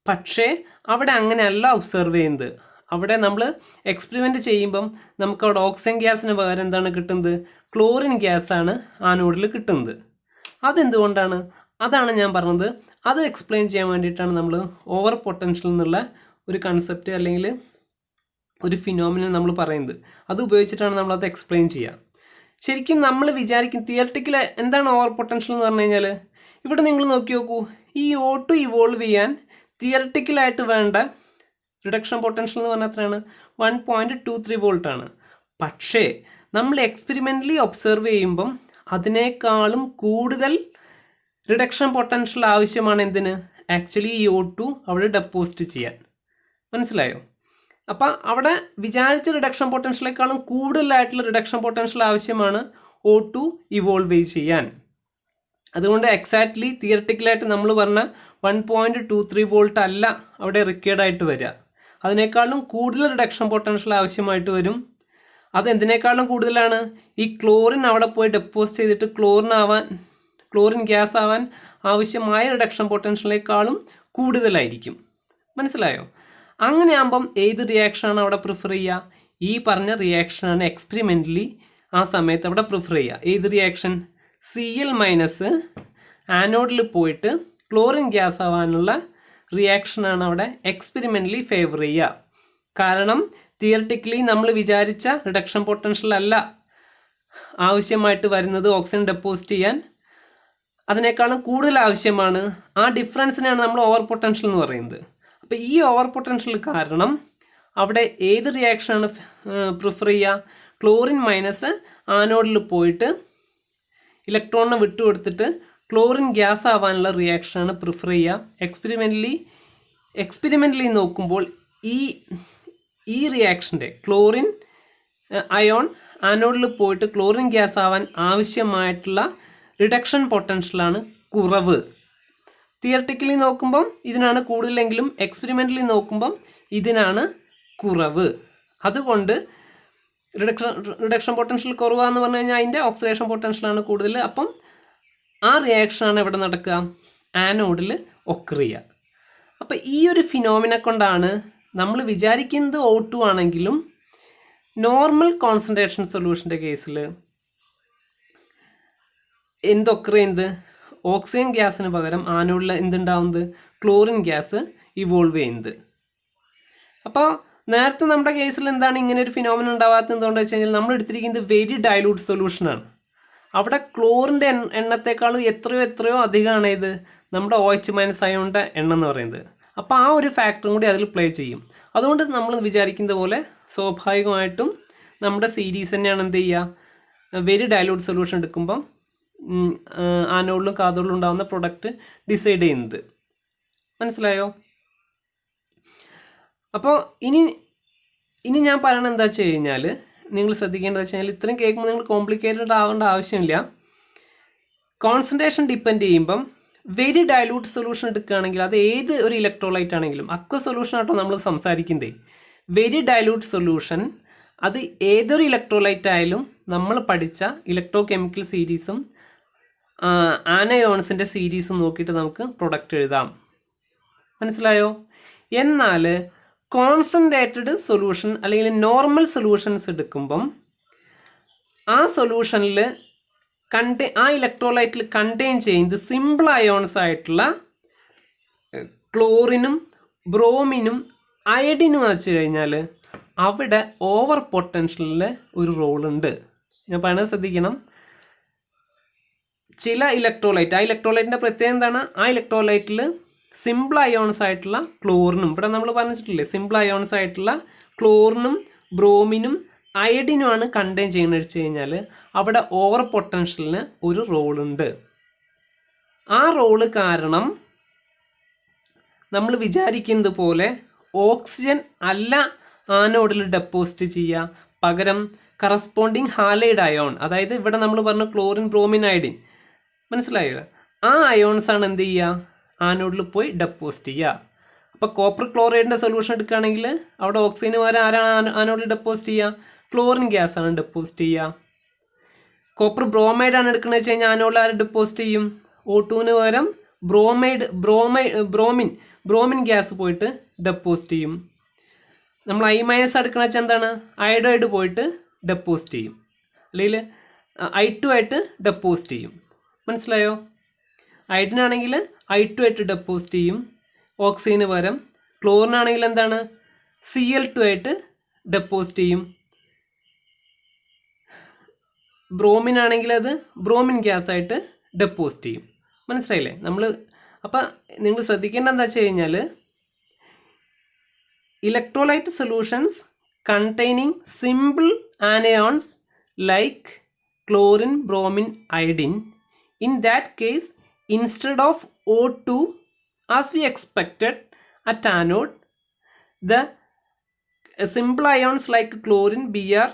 പക്ഷേ അവിടെ അങ്ങനെയല്ല ഒബ്സർവ് ചെയ്യുന്നത്. അവിടെ നമ്മൾ എക്സ്പെരിമെൻ്റ് ചെയ്യുമ്പം നമുക്ക് അവിടെ ഓക്സിജൻ ഗ്യാസിന് പകരം എന്താണ് കിട്ടുന്നത്? ക്ലോറിൻ ഗ്യാസാണ് ആനോഡിൽ കിട്ടുന്നത്. അതെന്തുകൊണ്ടാണ്? അതാണ് ഞാൻ പറഞ്ഞത്. അത് എക്സ്പ്ലെയിൻ ചെയ്യാൻ വേണ്ടിയിട്ടാണ് നമ്മൾ ഓവർ പൊട്ടൻഷ്യൽ എന്നുള്ള ഒരു കൺസെപ്റ്റ് അല്ലെങ്കിൽ ഒരു ഫിനോമിനൻ നമ്മൾ പറയുന്നത്. അത് ഉപയോഗിച്ചിട്ടാണ് നമ്മളത് എക്സ്പ്ലെയിൻ ചെയ്യുക. ശരിക്കും നമ്മൾ വിചാരിക്കും തിയറട്ടിക്കൽ എന്താണ് ഓവർ പൊട്ടൻഷ്യൽ എന്ന് പറഞ്ഞു കഴിഞ്ഞാൽ, ഇവിടെ നിങ്ങൾ നോക്കി നോക്കൂ, ഈ O2 ഇവോൾവ് ചെയ്യാൻ തിയറട്ടിക്കലായിട്ട് വേണ്ട റിഡക്ഷൻ പൊട്ടൻഷ്യൽ എന്ന് പറഞ്ഞാൽ എത്രയാണ്? 1.23 വോൾട്ടാണ്. പക്ഷേ നമ്മൾ എക്സ്പെരിമെൻ്റലി ഒബ്സർവ് ചെയ്യുമ്പം അതിനേക്കാളും കൂടുതൽ റിഡക്ഷൻ പൊട്ടൻഷ്യൽ ആവശ്യമാണ്. എന്തിന്? ആക്ച്വലി ഈ O2 അവിടെ ഡെപ്പോസിറ്റ് ചെയ്യാൻ. മനസ്സിലായോ? അപ്പം അവിടെ വിചാരിച്ച റിഡക്ഷൻ പൊട്ടൻഷ്യലേക്കാളും കൂടുതലായിട്ടുള്ള റിഡക്ഷൻ പൊട്ടൻഷ്യൽ ആവശ്യമാണ് O2 ഇവോൾവ് ചെയ്യാൻ. അതുകൊണ്ട് എക്സാക്ട്ലി തിയറട്ടിക്കലായിട്ട് നമ്മൾ പറഞ്ഞ 1.23 വോൾട്ട് അല്ല അവിടെ റിക്വയർഡ് ആയിട്ട് വരിക. അതിനേക്കാളും കൂടുതൽ റിഡക്ഷൻ പൊട്ടൻഷ്യൽ ആവശ്യമായിട്ട് വരും. അതെന്തിനേക്കാളും കൂടുതലാണ്? ഈ ക്ലോറിൻ അവിടെ പോയി ഡെപ്പോസിറ്റ് ചെയ്തിട്ട് ക്ലോറിൻ ഗ്യാസ് ആവാൻ ആവശ്യമായ റിഡക്ഷൻ പൊട്ടൻഷ്യലിനേക്കാളും കൂടുതലായിരിക്കും. മനസ്സിലായോ? അങ്ങനെ ആകുമ്പം ഏത് റിയാക്ഷനാണ് അവിടെ പ്രിഫർ ചെയ്യുക? ഈ പറഞ്ഞ റിയാക്ഷനാണ് എക്സ്പെരിമെൻ്റലി ആ സമയത്ത് അവിടെ പ്രിഫർ ചെയ്യുക. ഏത് റിയാക്ഷൻ? Cl- ആനോഡിൽ പോയിട്ട് ക്ലോറിൻ ഗ്യാസ് ആവാനുള്ള റിയാക്ഷനാണ് അവിടെ എക്സ്പെരിമെൻ്റലി ഫേവർ ചെയ്യുക. കാരണം തിയറട്ടിക്കലി നമ്മൾ വിചാരിച്ച റിഡക്ഷൻ പൊട്ടൻഷ്യൽ അല്ല ആവശ്യമായിട്ട് വരുന്നത് ഓക്സിജൻ ഡെപ്പോസിറ്റ് ചെയ്യാൻ. അതിനേക്കാളും കൂടുതൽ ആവശ്യമാണ്. ആ ഡിഫറൻസിനാണ് നമ്മൾ ഓവർ പൊട്ടൻഷ്യൽ എന്ന് പറയുന്നത്. അപ്പോൾ ഈ ഓവർ പൊട്ടൻഷ്യൽ കാരണം അവിടെ ഏത് റിയാക്ഷനാണ് പ്രിഫർ ചെയ്യുക? ക്ലോറിൻ മൈനസ് ആനോഡിൽ പോയിട്ട് ഇലക്ട്രോണിനെ വിട്ടുകൊടുത്തിട്ട് ക്ലോറിൻ ഗ്യാസ് ആവാനുള്ള റിയാക്ഷനാണ് പ്രിഫർ ചെയ്യുക. എക്സ്പെരിമെൻ്റലി നോക്കുമ്പോൾ ഈ റിയാക്ഷൻ്റെ ക്ലോറിൻ അയോൺ ആനോഡിൽ പോയിട്ട് ക്ലോറിൻ ഗ്യാസ് ആവാൻ ആവശ്യമായിട്ടുള്ള റിഡക്ഷൻ പൊട്ടൻഷ്യലാണ് കുറവ്. തിയറട്ടിക്കലി നോക്കുമ്പം ഇതിനാണ് കൂടുതലെങ്കിലും എക്സ്പെരിമെൻ്റലി നോക്കുമ്പം ഇതിനാണ് കുറവ്. അതുകൊണ്ട് റിഡക്ഷൻ പൊട്ടൻഷ്യൽ കുറവാന്ന് പറഞ്ഞു കഴിഞ്ഞാൽ അതിൻ്റെ ഓക്സിഡേഷൻ പൊട്ടൻഷ്യലാണ് കൂടുതൽ. അപ്പം ആ റിയാക്ഷനാണ് ഇവിടെ നടക്കുക? ആനോഡിൽ ഒക്കർ ചെയ്യുക. അപ്പം ഈ ഒരു ഫിനോമിനെ കൊണ്ടാണ് നമ്മൾ വിചാരിക്കുന്നത് O2 ആണെങ്കിലും നോർമൽ കോൺസെൻട്രേഷൻ സൊല്യൂഷൻ്റെ കേസിൽ എന്തൊക്കർ ചെയ്യുന്നത്? ഓക്സിജൻ ഗ്യാസിന് പകരം ആനോഡിൽ എന്തുണ്ടാവുന്നത്? ക്ലോറിൻ ഗ്യാസ് ഇവോൾവ് ചെയ്യുന്നത്. അപ്പോൾ നേരത്തെ നമ്മുടെ കേസിൽ എന്താണ് ഇങ്ങനെ ഒരു ഫിനോമിന ഉണ്ടാവാത്തത്? എന്തുകൊണ്ടെന്ന് വെച്ച് കഴിഞ്ഞാൽ നമ്മൾ എടുത്തിരിക്കുന്നത് വെരി ഡൈലൂട്ട് സൊല്യൂഷനാണ്. അവിടെ ക്ലോറിൻ്റെ എണ്ണത്തെക്കാളും എത്രയോ അധികമാണ് ഇത് നമ്മുടെ OH- അയോണിൻ്റെ എണ്ണം എന്ന് പറയുന്നത്. അപ്പോൾ ആ ഒരു ഫാക്ടറും കൂടി അതിൽ പ്ലേ ചെയ്യും. അതുകൊണ്ട് നമ്മൾ വിചാരിക്കുന്ന പോലെ സ്വാഭാവികമായിട്ടും നമ്മുടെ സീരീസ് തന്നെയാണ് എന്ത് ചെയ്യുക? വെരി ഡൈലൂട്ട് സൊല്യൂഷൻ എടുക്കുമ്പം ആനോഡിലും കാഥോഡിലും ഉണ്ടാകുന്ന പ്രൊഡക്റ്റ് ഡിസൈഡ് ചെയ്യുന്നത്. മനസ്സിലായോ? അപ്പോൾ ഇനി ഞാൻ പറയണത് എന്താ വെച്ച് കഴിഞ്ഞാൽ, നിങ്ങൾ ശ്രദ്ധിക്കേണ്ടത് വെച്ച് കഴിഞ്ഞാൽ ഇത്രയും കേൾക്കുമ്പോൾ നിങ്ങൾ കോംപ്ലിക്കേറ്റഡ് ആവേണ്ട ആവശ്യമില്ല. കോൺസെൻട്രേഷൻ ഡിപ്പെൻഡ് ചെയ്യുമ്പം വെരി ഡൈലൂട്ട് സൊല്യൂഷൻ എടുക്കുകയാണെങ്കിൽ അത് ഏത് ഒരു ഇലക്ട്രോലൈറ്റ് ആണെങ്കിലും, അക്വ സൊല്യൂഷൻ ആട്ടോ നമ്മൾ സംസാരിക്കുന്നത്. വെരി ഡൈലൂട്ട് സൊല്യൂഷൻ അത് ഏതൊരു ഇലക്ട്രോലൈറ്റ് ആയാലും നമ്മൾ പഠിച്ച ഇലക്ട്രോ കെമിക്കൽ സീരീസും ആനയോൺസിൻ്റെ സീരീസും നോക്കിയിട്ട് നമുക്ക് പ്രൊഡക്റ്റ് എഴുതാം. മനസ്സിലായോ? എന്നാൽ കോൺസെൻട്രേറ്റഡ് സൊല്യൂഷൻ അല്ലെങ്കിൽ നോർമൽ സൊല്യൂഷൻസ് എടുക്കുമ്പം ആ സൊല്യൂഷനിൽ ആ ഇലക്ട്രോലൈറ്റിൽ കണ്ടെയ്ൻ ചെയ്യുന്നത് സിമ്പിൾ അയോൺസ് ആയിട്ടുള്ള ക്ലോറിനും ബ്രോമിനും അയഡിനും വെച്ച് കഴിഞ്ഞാൽ അവിടെ ഓവർ പൊട്ടൻഷ്യലിൽ ഒരു റോളുണ്ട്. ഞാൻ പറയുന്നത് ശ്രദ്ധിക്കണം. ചില ഇലക്ട്രോലൈറ്റ്, ആ ഇലക്ട്രോലൈറ്റിൻ്റെ പ്രത്യേകത എന്താണ്? ആ ഇലക്ട്രോലൈറ്റിൽ സിമ്പിൾ അയോൺസ് ആയിട്ടുള്ള ക്ലോറിനും, ഇവിടെ നമ്മൾ പറഞ്ഞിട്ടില്ലേ സിമ്പിൾ അയോൺസ് ആയിട്ടുള്ള ക്ലോറിനും ബ്രോമിനും അയഡിനുമാണ് കണ്ടെയ്ൻ ചെയ്യുന്നത് വെച്ച് കഴിഞ്ഞാൽ അവിടെ ഓവർ പൊട്ടൻഷ്യലിന് ഒരു റോളുണ്ട്. ആ റോള് കാരണം നമ്മൾ വിചാരിക്കുന്നത് പോലെ ഓക്സിജൻ അല്ല ആനോഡിൽ ഡെപ്പോസിറ്റ് ചെയ്യുക, പകരം കറസ്പോണ്ടിങ് ഹാലൈഡ് അയോൺ, അതായത് ഇവിടെ നമ്മൾ പറഞ്ഞു ക്ലോറിൻ ബ്രോമിൻ അയഡിൻ, മനസ്സിലായോ? ആ അയോൺസ് ആണ് എന്ത് ചെയ്യുക? ആനോഡിൽ പോയി ഡെപ്പോസിറ്റ് ചെയ്യുക. അപ്പോൾ കോപ്പർ ക്ലോറൈഡിൻ്റെ സൊല്യൂഷൻ എടുക്കുകയാണെങ്കിൽ അവിടെ ഓക്സിജന് പകരം ആരാണ് ആനോഡിൽ ഡെപ്പോസിറ്റ് ചെയ്യുക? ക്ലോറിൻ ഗ്യാസ് ആണ് ഡെപ്പോസിറ്റ് ചെയ്യുക. കോപ്പർ ബ്രോമൈഡ് ആണ് എടുക്കുന്നത് വെച്ച് കഴിഞ്ഞാൽ ആനോഡിൽ ആര് ഡെപ്പോസിറ്റ് ചെയ്യും? O2 പകരം ബ്രോമിൻ ഗ്യാസ് പോയിട്ട് ഡെപ്പോസിറ്റ് ചെയ്യും. നമ്മൾ I- എടുക്കണ വെച്ചാൽ എന്താണ്? അയഡൈഡ് പോയിട്ട് ഡെപ്പോസിറ്റ് ചെയ്യും, അല്ലെങ്കിൽ I2 ആയിട്ട് ഡെപ്പോസിറ്റ് ചെയ്യും. മനസ്സിലായോ? അയഡിനാണെങ്കിൽ I2 ആയിട്ട് ഡെപ്പോസിറ്റ് ചെയ്യും ഓക്സിജന് പകരം. ക്ലോറിനാണെങ്കിൽ എന്താണ്? Cl2 ആയിട്ട് ഡെപ്പോസിറ്റ് ചെയ്യും. ബ്രോമിൻ ആണെങ്കിൽ അത് ബ്രോമിൻ ഗ്യാസ് ആയിട്ട് ഡെപ്പോസിറ്റ് ചെയ്യും. മനസ്സിലായില്ലേ? അപ്പം നിങ്ങൾ ശ്രദ്ധിക്കേണ്ട എന്താ വെച്ച് കഴിഞ്ഞാൽ electrolyte solutions containing simple anions like chlorine, bromine, iodine. In that case, instead of O2 as we expected at anode, the simple ions like chlorine, Br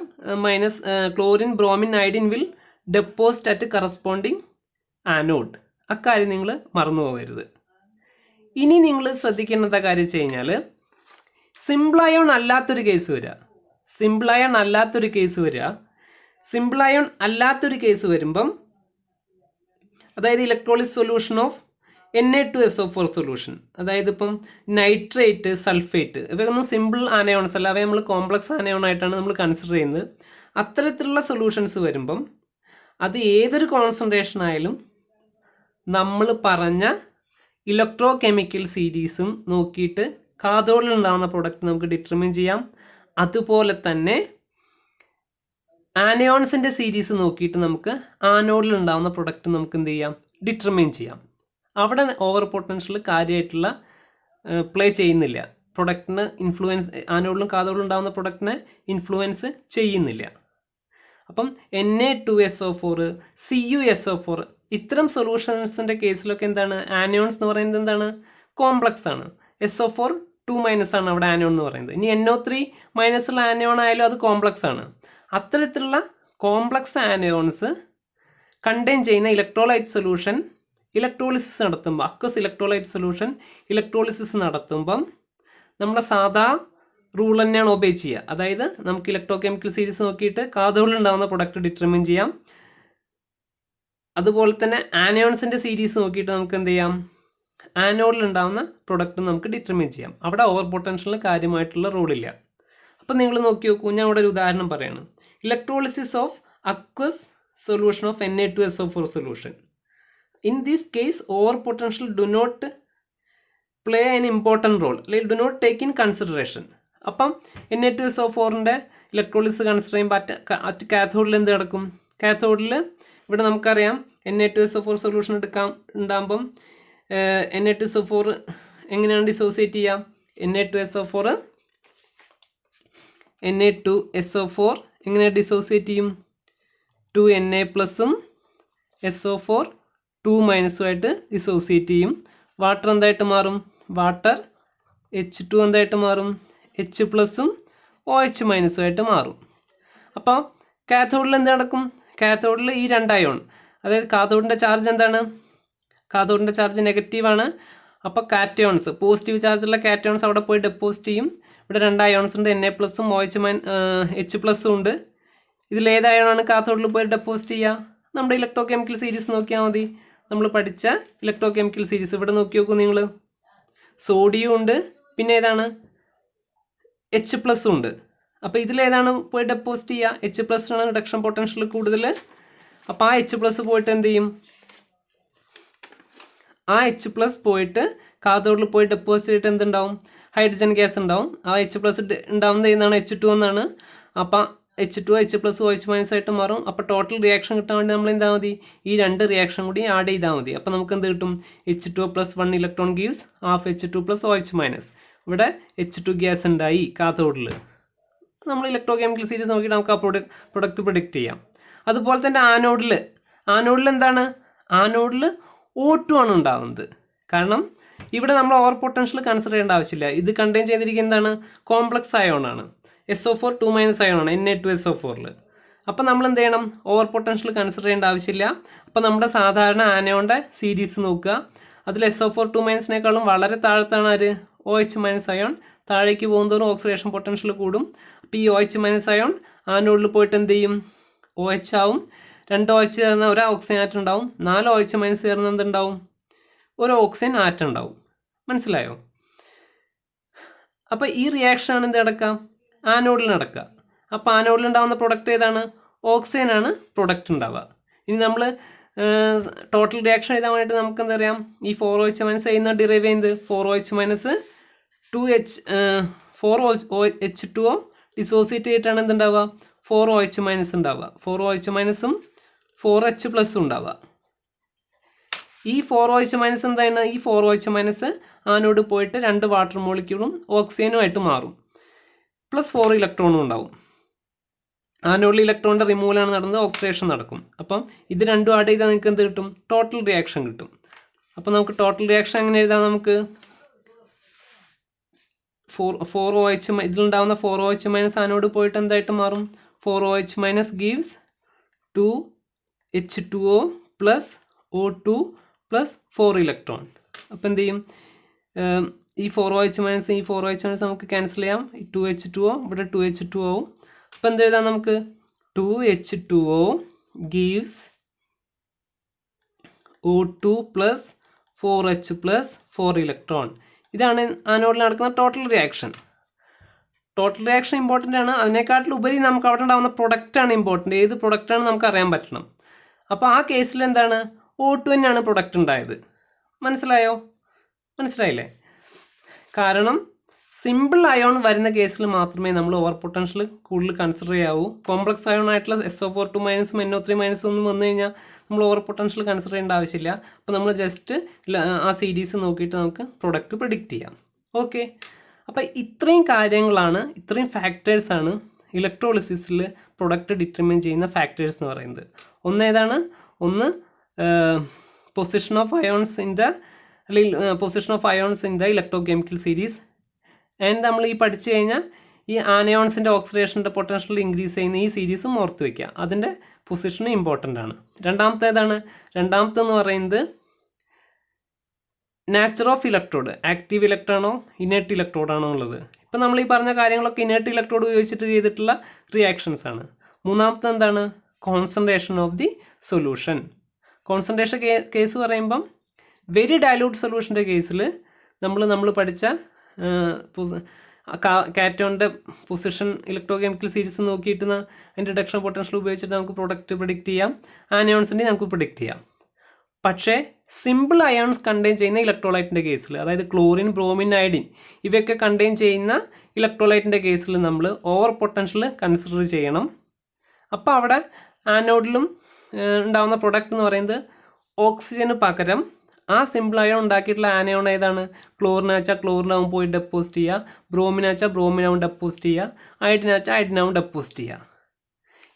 minus chlorine, bromine, iodine will deposit at corresponding anode. അക്കാര്യം നിങ്ങൾ മറന്നു പോകരുത്. ഇനി നിങ്ങൾ ശ്രദ്ധിക്കേണ്ട കാര്യം വെച്ച് കഴിഞ്ഞാൽ സിമ്പിൾ അയോൺ അല്ലാത്തൊരു കേസ് വരിക. സിമ്പിൾ അയോൺ അല്ലാത്തൊരു കേസ് വരുമ്പം, അതായത് electrolysis solution of Na2SO4 solution, അതായത് ഇപ്പം നൈട്രേറ്റ്, സൾഫേറ്റ്, ഇവയൊന്നും സിമ്പിൾ ആനയോൺസ് അല്ല, അവയെ നമ്മൾ കോംപ്ലക്സ് ആനയോൺ ആയിട്ടാണ് നമ്മൾ കൺസിഡർ ചെയ്യുന്നത്. അത്തരത്തിലുള്ള സൊല്യൂഷൻസ് വരുമ്പം അത് ഏതൊരു കോൺസെൻട്രേഷൻ ആയാലും നമ്മൾ പറഞ്ഞ ഇലക്ട്രോ കെമിക്കൽ സീരീസും നോക്കിയിട്ട് കാഥോഡിൽ ഉണ്ടാകുന്ന പ്രൊഡക്റ്റ് നമുക്ക് ഡിറ്റർമിൻ ചെയ്യാം. അതുപോലെ തന്നെ ആനയോൺസിൻ്റെ സീരീസ് നോക്കിയിട്ട് നമുക്ക് ആനോഡിൽ ഉണ്ടാകുന്ന പ്രൊഡക്റ്റ് നമുക്ക് എന്ത് ചെയ്യാം? ഡിറ്റർമിൻ ചെയ്യാം. അവിടെ ഓവർ പൊട്ടൻഷ്യൽ കാര്യമായിട്ടുള്ള പ്ലേ ചെയ്യുന്നില്ല, പ്രൊഡക്റ്റിന് ഇൻഫ്ലുവൻസ്, ആനോഡിലും കാഥോഡിലും ഉണ്ടാകുന്ന പ്രൊഡക്റ്റിനെ ഇൻഫ്ലുവൻസ് ചെയ്യുന്നില്ല. അപ്പം Na2SO4, CuSO4 ഇത്തരം സൊല്യൂഷൻസിൻ്റെ കേസിലൊക്കെ എന്താണ്? ആനയോൺസ് എന്ന് പറയുന്നത് എന്താണ്? കോംപ്ലക്സ് ആണ്. SO4 2- ആണ് അവിടെ ആനയോൺ എന്ന് പറയുന്നത്. ഇനി NO3- ഉള്ള ആനയോൺ ആയാലും അത് കോംപ്ലക്സ് ആണ്. അത്തരത്തിലുള്ള കോംപ്ലക്സ് ആനയോൺസ് കണ്ടെയ്ൻ ചെയ്യുന്ന ഇലക്ട്രോലൈറ്റ് സൊല്യൂഷൻ ഇലക്ട്രോളിസിസ് നടത്തുമ്പോൾ, അക്വസ് ഇലക്ട്രോലൈറ്റ് സൊല്യൂഷൻ ഇലക്ട്രോളിസിസ് നടത്തുമ്പം നമ്മുടെ സാധാ റൂൾ തന്നെയാണ് ഒബേ ചെയ്യുക. അതായത് നമുക്ക് ഇലക്ട്രോ കെമിക്കൽ സീരീസ് നോക്കിയിട്ട് കാഥോഡിൽ ഉണ്ടാകുന്ന പ്രൊഡക്റ്റ് ഡിറ്റർമിൻ ചെയ്യാം. അതുപോലെ തന്നെ ആനയോൺസിൻ്റെ സീരീസ് നോക്കിയിട്ട് നമുക്ക് എന്ത് ചെയ്യാം? ആനോഡിൽ ഉണ്ടാകുന്ന പ്രൊഡക്റ്റ് നമുക്ക് ഡിറ്റർമിൻ ചെയ്യാം. അവിടെ ഓവർ പൊട്ടൻഷ്യലിന് കാര്യമായിട്ടുള്ള റൂളില്ല. അപ്പം നിങ്ങൾ നോക്കി നോക്കൂ, ഞാൻ ഇവിടെ ഒരു ഉദാഹരണം പറയാണ്. Electrolysis of aqueous solution of Na2SO4 solution. In this case over potential do not play an important role, അല്ലെങ്കിൽ do not take in consideration. അപ്പം Na2SO4ൻ്റെ ഇലക്ട്രോളിസിസ് കൺസിഡർ ചെയ്യുമ്പോൾ അറ്റ് കാഥോഡിൽ എന്ത് കിടക്കും? കാഥോഡിൽ ഇവിടെ നമുക്കറിയാം Na2SO4 സൊല്യൂഷൻ ഉണ്ടാകുമ്പം Na2SO4 എങ്ങനെയാണ് ഡിസോസിയേറ്റ് ചെയ്യുക? Na2SO4 എങ്ങനെ ഡിസോസിയേറ്റ് ചെയ്യും? 2Na+ഉം SO4 2- ആയിട്ട് ഡിസോസിയേറ്റ് ചെയ്യും. വാട്ടർ എന്തായിട്ട് മാറും? വാട്ടർ H2 എന്തായിട്ട് മാറും? H+ഉം OH- ആയിട്ട് മാറും. അപ്പോൾ കാഥോഡിൽ എന്ത് നടക്കും? കാഥോഡിൽ ഈ 2 അയോൺ, അതായത് കാഥോഡിൻ്റെ ചാർജ് എന്താണ്? കാഥോഡിൻ്റെ ചാർജ് നെഗറ്റീവാണ്. അപ്പോൾ കാറ്റയോൺസ്, പോസിറ്റീവ് ചാർജുള്ള കാറ്റയോൺസ് അവിടെ പോയി ഡെപ്പോസിറ്റ് ചെയ്യും. ഇവിടെ 2 അയോൺസ് ഉണ്ട്, Na+ഉം H+ഉം ഉണ്ട്. ഇതിലേത് അയോണാണ് കാഥോഡിൽ പോയി ഡെപ്പോസിറ്റ് ചെയ്യുക? നമ്മുടെ ഇലക്ട്രോ കെമിക്കൽ സീരീസ് നോക്കിയാൽ മതി. നമ്മൾ പഠിച്ച ഇലക്ട്രോ കെമിക്കൽ സീരീസ് ഇവിടെ നോക്കി നോക്കൂ നിങ്ങൾ. സോഡിയം ഉണ്ട്, പിന്നെ ഏതാണ്? എച്ച് പ്ലസും ഉണ്ട്. അപ്പോൾ ഇതിലേതാണ് പോയി ഡെപ്പോസിറ്റ് ചെയ്യുക? എച്ച് പ്ലസിനാണ് റിഡക്ഷൻ പൊട്ടൻഷ്യൽ കൂടുതൽ. അപ്പോൾ ആ എച്ച് പ്ലസ് പോയിട്ട് എന്ത് ചെയ്യും? ആ എച്ച് പ്ലസ് പോയിട്ട് കാഥോഡിൽ പോയി ഡെപ്പോസിറ്റ് ചെയ്തിട്ട് എന്തുണ്ടാവും? ഹൈഡ്രജൻ ഗ്യാസ് ഉണ്ടാവും. ആ എച്ച് പ്ലസ് ഉണ്ടാവുന്നത് എന്നാണ് H2 എന്നാണ്. അപ്പം H2 H plus OH minus ആയിട്ട് മാറും. അപ്പോൾ ടോട്ടൽ റിയാക്ഷൻ കിട്ടാൻ വേണ്ടി നമ്മൾ എന്താ മതി? ഈ രണ്ട് റിയാക്ഷൻ കൂടി ആഡ് ചെയ്താൽ മതി. അപ്പോൾ നമുക്ക് എന്ത് കിട്ടും? H2 + 1 electron gives half H2 + OH minus. ഇവിടെ H2 ഗ്യാസ് ഉണ്ടായി കാഥോഡിൽ. നമ്മൾ ഇലക്ട്രോ കെമിക്കൽ സീരീസ് നോക്കിയിട്ട് നമുക്ക് ആ പ്രൊഡക്റ്റ് പ്രിഡിക്റ്റ് ചെയ്യാം. അതുപോലെ തന്നെ ആനോഡിൽ എന്താണ്? ആനോഡിൽ O2 ആണ് ഉണ്ടാകുന്നത്. കാരണം ഇവിടെ നമ്മൾ ഓവർ പൊട്ടൻഷ്യൽ കൺസിഡർ ചെയ്യേണ്ട ആവശ്യമില്ല. ഇത് കണ്ടെയ്ൻ ചെയ്തിരിക്കുന്നത് എന്താണ്? കോംപ്ലക്സ് അയോൺ ആണ്. SO4 2- അയോൺ ആണ് Na2SO4ൽ. അപ്പം നമ്മൾ എന്ത് ചെയ്യണം? ഓവർ പൊട്ടൻഷ്യൽ കൺസിഡർ ചെയ്യേണ്ട ആവശ്യമില്ല. അപ്പം നമ്മുടെ സാധാരണ ആനയോണിൻ്റെ സീരീസ് നോക്കുക. അതിൽ SO4 2- വളരെ താഴത്താണ് ആര്? OH- ion. താഴേക്ക് പോകുന്നതോറും ഓക്സിഡേഷൻ പൊട്ടൻഷ്യൽ കൂടും. അപ്പോൾ ഈ OH- അയോൺ ആനോഡിൽ പോയിട്ട് എന്ത് ചെയ്യും? OH ആവും. 2 OH ചേർന്ന ഒരു ഓക്സിജൻ ആറ്റം ഉണ്ടാവും. 4 OH- ചേർന്ന് എന്തുണ്ടാവും? ഒരു ഓക്സിജൻ ആറ്റം ഉണ്ടാവും. മനസ്സിലായോ? അപ്പോൾ ഈ റിയാക്ഷനാണ് എന്ത് നടക്കുക? ആനോഡിൽ നടക്കുക. അപ്പോൾ ആനോഡിൽ ഉണ്ടാകുന്ന പ്രൊഡക്റ്റ് ഏതാണ്? ഓക്സിജൻ ആണ് പ്രൊഡക്റ്റ് ഉണ്ടാവുക. ഇനി നമ്മൾ ടോട്ടൽ റിയാക്ഷൻ എഴുതാൻ വേണ്ടിയിട്ട് നമുക്ക് എന്താ അറിയാം? ഈ 4OH- ചെയ്യുന്ന ഡിറൈവ് ചെയ്യുന്നത് 4OH- 4H2O ഡിസോസിയേറ്റ് ചെയ്തിട്ടാണ് എന്തുണ്ടാവുക? 4OH- ഉണ്ടാവുക. 4OH- 4H+ ഉണ്ടാവുക. ഈ 4OH- എന്താണ്? ഈ 4OH- ആനോട് പോയിട്ട് 2 വാട്ടർ മോളിക്യൂളും ഓക്സിജനുമായിട്ട് മാറും. +4 ഇലക്ട്രോണും ഉണ്ടാവും. ആനോഡിൽ ഇലക്ട്രോണിൻ്റെ റിമൂവലാണ് നടന്നത്, ഓക്സിഡേഷൻ നടക്കും. അപ്പം ഇത് രണ്ടും ആഡ് ചെയ്താൽ നിങ്ങൾക്ക് എന്ത് കിട്ടും? ടോട്ടൽ റിയാക്ഷൻ കിട്ടും. അപ്പം നമുക്ക് ടോട്ടൽ റിയാക്ഷൻ എങ്ങനെ എഴുതാം? നമുക്ക് 4OH ഇതിലുണ്ടാവുന്ന 4OH- ആനോട് പോയിട്ട് എന്തായിട്ട് മാറും? 4OH- gives 2H2O + O2 + 4 electron. അപ്പോൾ എന്ത് ചെയ്യും? ഈ 4OH- ഈ 4OH- നമുക്ക് ക്യാൻസൽ ചെയ്യാം. 2H2O ഇവിടെ 2H2O ആവും. അപ്പോൾ എന്ത് എഴുതാം നമുക്ക്? 2H2O gives O2 + 4H + 4 electron. ഇതാണ് ആനോഡിൽ നടക്കുന്ന total reaction. Total reaction important ആണ്. അതിനേക്കാട്ടിലുപരി നമുക്ക് അവിടെ ഉണ്ടാകുന്ന പ്രൊഡക്റ്റാണ് ഇമ്പോർട്ടൻ്റ്. ഏത് പ്രൊഡക്റ്റാണ് നമുക്ക് അറിയാൻ പറ്റണം. അപ്പോൾ ആ കേസിൽ എന്താണ്? O2 തന്നെയാണ് പ്രൊഡക്റ്റ് ഉണ്ടായത്. മനസ്സിലായില്ലേ? കാരണം സിമ്പിൾ അയോൺ വരുന്ന കേസിൽ മാത്രമേ നമ്മൾ ഓവർ പൊട്ടൻഷ്യൽ കൂടുതൽ കൺസിഡർ ചെയ്യാവൂ. കോംപ്ലക്സ് അയോൺ ആയിട്ടുള്ള SO4 2- NO3- ഒന്നും വന്നു കഴിഞ്ഞാൽ നമ്മൾ ഓവർ പൊട്ടൻഷ്യൽ കൺസിഡർ ചെയ്യേണ്ട ആവശ്യമില്ല. അപ്പോൾ നമ്മൾ ജസ്റ്റ് ആ സീരീസ് നോക്കിയിട്ട് നമുക്ക് പ്രൊഡക്റ്റ് പ്രിഡിക്റ്റ് ചെയ്യാം. ഓക്കെ. അപ്പോൾ ഇത്രയും കാര്യങ്ങളാണ്, ഇത്രയും ഫാക്ടേഴ്സാണ് ഇലക്ട്രോളിസിസിൽ പ്രൊഡക്റ്റ് ഡിറ്റർമിൻ ചെയ്യുന്ന ഫാക്ടേഴ്സ് എന്ന് പറയുന്നത്. ഒന്ന് position of ions in the position of ions in the electrochemical series. And നമ്മൾ ഈ പഠിച്ചു കഴിഞ്ഞാൽ ഈ ആനയോൺസിൻ്റെ ഓക്സിഡേഷൻ്റെ പൊട്ടൻഷ്യൽ ഇൻക്രീസ് ചെയ്യുന്ന ഈ സീരീസും ഓർത്ത് വയ്ക്കുക. അതിൻ്റെ പൊസിഷനും ഇമ്പോർട്ടൻ്റ് ആണ്. രണ്ടാമത്തെന്ന് പറയുന്നത് നാച്ചർ ഓഫ് ഇലക്ട്രോഡ്. ആക്റ്റീവ് ഇലക്ട്രോണോ ഇനേർട്ട് ഇലക്ട്രോഡാണോ ഉള്ളത്. ഇപ്പം നമ്മൾ ഈ പറഞ്ഞ കാര്യങ്ങളൊക്കെ ഇനേർട്ട് ഇലക്ട്രോഡ് ഉപയോഗിച്ചിട്ട് ചെയ്തിട്ടുള്ള റിയാക്ഷൻസ് ആണ്. മൂന്നാമത്തെ എന്താണ്? Concentration of the solution. Concentration case പറയുമ്പം വെരി ഡയലൂട്ട് സൊല്യൂഷൻ്റെ കേസിൽ നമ്മൾ പഠിച്ച കാറ്റോണിൻ്റെ പൊസിഷൻ ഇലക്ട്രോകെമിക്കൽ സീരീസ് നോക്കിയിട്ട് അതിൻ്റെ റിഡക്ഷൻ പൊട്ടൻഷ്യൽ ഉപയോഗിച്ചിട്ട് നമുക്ക് പ്രൊഡക്റ്റ് പ്രിഡിക്റ്റ് ചെയ്യാം. ആനയോൺസിൻ്റെ നമുക്ക് പ്രിഡിക്റ്റ് ചെയ്യാം. പക്ഷേ സിമ്പിൾ അയോൺസ് കണ്ടെയ്ൻ ചെയ്യുന്ന ഇലക്ട്രോലൈറ്റിൻ്റെ കേസിൽ, അതായത് ക്ലോറിൻ, ബ്രോമിൻ, അയഡിൻ ഇവയൊക്കെ കണ്ടെയ്ൻ ചെയ്യുന്ന ഇലക്ട്രോലൈറ്റിൻ്റെ കേസിൽ നമ്മൾ ഓവർ പൊട്ടൻഷ്യൽ കൺസിഡർ ചെയ്യണം. അപ്പോൾ അവിടെ ആനോഡിലും ഉണ്ടാകുന്ന പ്രൊഡക്റ്റ് എന്ന് പറയുന്നത് ഓക്സിജന് പകരം ആ സിമ്പിൾ അയോൺ ഉണ്ടാക്കിയിട്ടുള്ള ആനയോൺ ഏതാണ്? ക്ലോറിനാച്ചാൽ ക്ലോറിനാവും പോയി ഡെപ്പോസിറ്റ് ചെയ്യുക, ബ്രോമിനാച്ചാൽ ബ്രോമിനാവും ഡെപ്പോസിറ്റ് ചെയ്യുക, അയഡിനാച്ചാൽ അയഡിനാവും ഡെപ്പോസിറ്റ് ചെയ്യുക.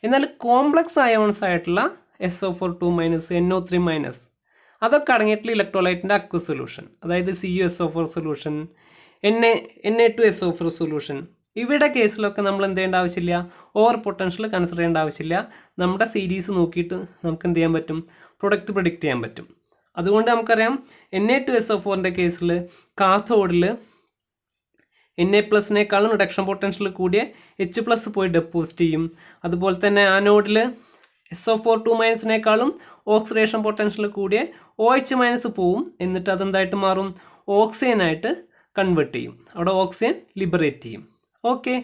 എന്നാൽ കോംപ്ലക്സ് അയോൺസ് ആയിട്ടുള്ള SO4 2-, NO3-, അതൊക്കെ അടങ്ങിയിട്ടുള്ള ഇലക്ട്രോലൈറ്റിൻ്റെ അക്വസ് സൊല്യൂഷൻ, അതായത് CuSO4 സൊല്യൂഷൻ, Na2SO4 സൊല്യൂഷൻ, ഇവയുടെ കേസിലൊക്കെ നമ്മൾ എന്ത് ചെയ്യേണ്ട ആവശ്യമില്ല? ഓവർ പൊട്ടൻഷ്യൽ കൺസിഡർ ചെയ്യേണ്ട ആവശ്യമില്ല. നമ്മുടെ സീരീസ് നോക്കിയിട്ട് നമുക്ക് എന്ത് ചെയ്യാൻ പറ്റും? പ്രൊഡക്റ്റ് പ്രിഡിക്റ്റ് ചെയ്യാൻ പറ്റും. അതുകൊണ്ട് നമുക്കറിയാം Na2SO4ൻ്റെ കേസിൽ കാഥോഡിൽ Na+നേക്കാളും റിഡക്ഷൻ പൊട്ടൻഷ്യൽ കൂടിയ H+ പോയി ഡെപ്പോസിറ്റ് ചെയ്യും. അതുപോലെ തന്നെ ആനോഡിൽ SO4 2-നേക്കാളും ഓക്സിഡേഷൻ പൊട്ടൻഷ്യൽ കൂടിയ OH- പോവും. എന്നിട്ട് അതെന്തായിട്ട് മാറും? ഓക്സിജനായിട്ട് കൺവേർട്ട് ചെയ്യും. അവിടെ ഓക്സിജൻ ലിബറേറ്റ് ചെയ്യും. ഓക്കെ,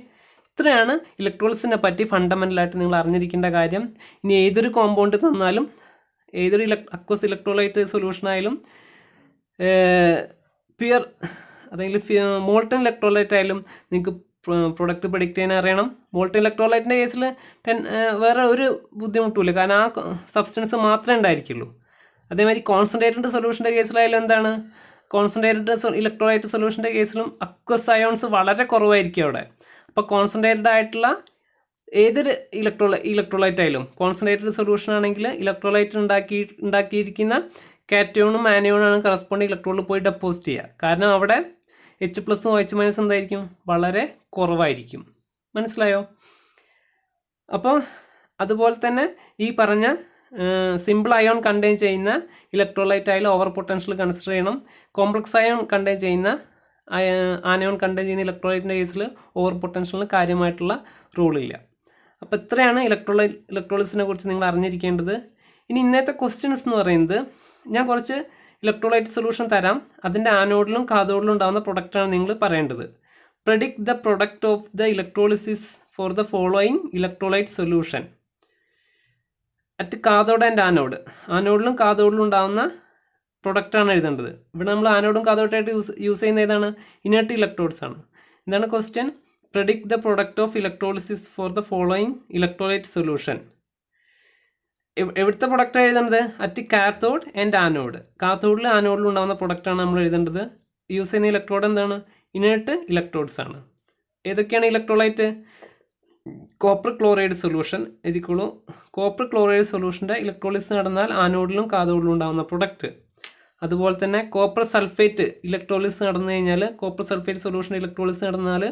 ഇത്രയാണ് ഇലക്ട്രോളിസിനെ പറ്റി ഫണ്ടമെൻ്റലായിട്ട് നിങ്ങൾ അറിഞ്ഞിരിക്കേണ്ട കാര്യം. ഇനി ഏതൊരു കോമ്പൗണ്ട് തന്നാലും, ഏതൊരു അക്വസ് ഇലക്ട്രോലൈറ്റ് സൊല്യൂഷൻ ആയാലും, പ്യുർ അല്ലെങ്കിൽ മോൾട്ടൺ ഇലക്ട്രോലൈറ്റ് ആയാലും നിങ്ങൾക്ക് പ്രൊഡക്റ്റ് പ്രഡിക്റ്റ് ചെയ്യാൻ അറിയണം. മോൾട്ടൺ ഇലക്ട്രോലൈറ്റിൻ്റെ കേസിൽ വേറെ ഒരു ബുദ്ധിമുട്ടുമില്ല, കാരണം ആ സബ്സ്റ്റൻസ് മാത്രമേ ഉണ്ടായിരിക്കുള്ളൂ. അതേമാതിരി കോൺസെൻട്രേറ്റഡ് സൊല്യൂഷൻ്റെ കേസിലായാലും എന്താണ്, കോൺസെൻട്രേറ്റഡ് ഇലക്ട്രോലൈറ്റ് സൊല്യൂഷൻ്റെ കേസിലും അക്വസ് അയോൺസ് വളരെ കുറവായിരിക്കും അവിടെ. അപ്പോൾ കോൺസെൻട്രേറ്റഡ് ആയിട്ടുള്ള ഏതൊരു ഇലക്ട്രോലൈറ്റ് ആയാലും, കോൺസെൻട്രേറ്റഡ് സൊല്യൂഷൻ ആണെങ്കിൽ ഇലക്ട്രോലൈറ്റ് ഉണ്ടാക്കിയിരിക്കുന്ന കാറ്റയോണും ആനയോണാണ് കറസ്പോണ്ടിങ് ഇലക്ട്രോണിൽ പോയി ഡെപ്പോസിറ്റ് ചെയ്യുക. കാരണം അവിടെ H+ OH- എന്തായിരിക്കും, വളരെ കുറവായിരിക്കും. മനസ്സിലായോ? അപ്പോൾ അതുപോലെ തന്നെ ഈ പറഞ്ഞ സിമ്പിൾ അയോൺ കണ്ടെയ്ൻ ചെയ്യുന്ന ഇലക്ട്രോലൈറ്റ് ആയാലും ഓവർ പൊട്ടൻഷ്യൽ കൺസിഡർ ചെയ്യണം. കോംപ്ലക്സ് അയോൺ കണ്ടെയ്ൻ ചെയ്യുന്ന ആനയോൺ കണ്ടെയ്ൻ ചെയ്യുന്ന ഇലക്ട്രോലൈറ്റിൻ്റെ കേസിൽ ഓവർ പൊട്ടൻഷ്യലിന് കാര്യമായിട്ടുള്ള റോളില്ല. അപ്പോൾ ഇത്രയാണ് ഇലക്ട്രോളിസിനെ കുറിച്ച് നിങ്ങൾ അറിഞ്ഞിരിക്കേണ്ടത്. ഇനി ഇന്നത്തെ ക്വസ്റ്റ്യൻസ് എന്ന് പറയുന്നത്, ഞാൻ കുറച്ച് ഇലക്ട്രോലൈറ്റ് സൊല്യൂഷൻ തരാം, അതിൻ്റെ ആനോഡിലും കാഥോഡിലും ഉണ്ടാകുന്ന പ്രൊഡക്റ്റാണ് നിങ്ങൾ പറയേണ്ടത്. Predict the product of the electrolysis for the following electrolyte solution at cathode and anode. ആനോഡിലും കാഥോഡിലും ഉണ്ടാകുന്ന പ്രൊഡക്റ്റാണ് എഴുതേണ്ടത്. ഇവിടെ നമ്മൾ ആനോഡും കാഥോഡായിട്ട് യൂസ് ചെയ്യുന്ന ഏതാണ്, ഇനേർട്ട് ഇലക്ട്രോഡ്സ് ആണ്. എന്താണ് question? Predict the product of electrolysis for the following electrolyte solution. എവിടുത്തെ പ്രൊഡക്റ്റ് എഴുതേണ്ടത്? At cathode and anode. കാഥോഡിലും ആനോഡിലും ഉണ്ടാകുന്ന പ്രൊഡക്റ്റാണ് നമ്മൾ എഴുതേണ്ടത്. യൂസ് ചെയ്യുന്ന ഇലക്ട്രോഡ് എന്താണ്? ഇനേർട്ട് ഇലക്ട്രോഡ്സ് ആണ്. ഏതൊക്കെയാണ് ഇലക്ട്രോലൈറ്റ്? കോപ്പർ ക്ലോറൈഡ് സൊല്യൂഷൻ എഴുതിക്കോളൂ. കോപ്പർ ക്ലോറൈഡ് സൊല്യൂഷൻ്റെ ഇലക്ട്രോളിസിസ് നടന്നാൽ ആനോഡിലും കാഥോഡിലും ഉണ്ടാകുന്ന പ്രൊഡക്റ്റ്. അതുപോലെ തന്നെ കോപ്പർ സൾഫേറ്റ് ഇലക്ട്രോളിസിസ് നടന്നു കഴിഞ്ഞാൽ, കോപ്പർ സൾഫേറ്റ് സൊല്യൂഷൻ ഇലക്ട്രോളിസിസ് നടന്നാൽ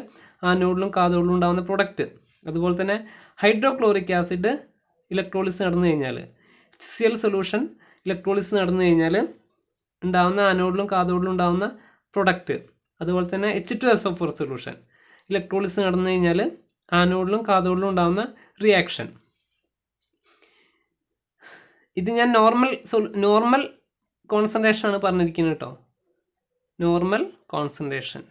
ആനോഡിലും കാഥോഡിലും ഉണ്ടാകുന്ന പ്രൊഡക്റ്റ്. അതുപോലെ തന്നെ ഹൈഡ്രോക്ലോറിക് ആസിഡ് ഇലക്ട്രോളിസിസ് നടന്നു കഴിഞ്ഞാൽ, HCl സൊല്യൂഷൻ ഇലക്ട്രോളിസിസ് നടന്നു കഴിഞ്ഞാൽ ഉണ്ടാകുന്ന ആനോഡിലും കാഥോഡിലും ഉണ്ടാകുന്ന പ്രൊഡക്റ്റ്. അതുപോലെ തന്നെ H2SO4 സൊല്യൂഷൻ ഇലക്ട്രോളിസിസ് നടന്നു കഴിഞ്ഞാൽ ആനോഡിലും കാഥോഡിലും ഉണ്ടാകുന്ന റിയാക്ഷൻ. ഇത് ഞാൻ നോർമൽ കോൺസെൻട്രേഷൻ ആണ് പറഞ്ഞിരിക്കുന്നത് കേട്ടോ. Normal concentration.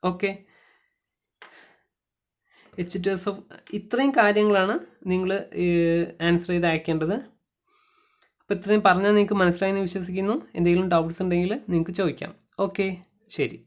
ഓക്കെ. H2SO, ഇത്രയും കാര്യങ്ങളാണ് നിങ്ങൾ ആൻസർ ചെയ്ത് അയക്കേണ്ടത്. അപ്പോൾ ഇത്രയും പറഞ്ഞാൽ നിങ്ങൾക്ക് മനസ്സിലായെന്ന് വിശ്വസിക്കുന്നു. എന്തെങ്കിലും ഡൗട്ട്സ് ഉണ്ടെങ്കിൽ നിങ്ങൾക്ക് ചോദിക്കാം. ഓക്കെ, ശരി.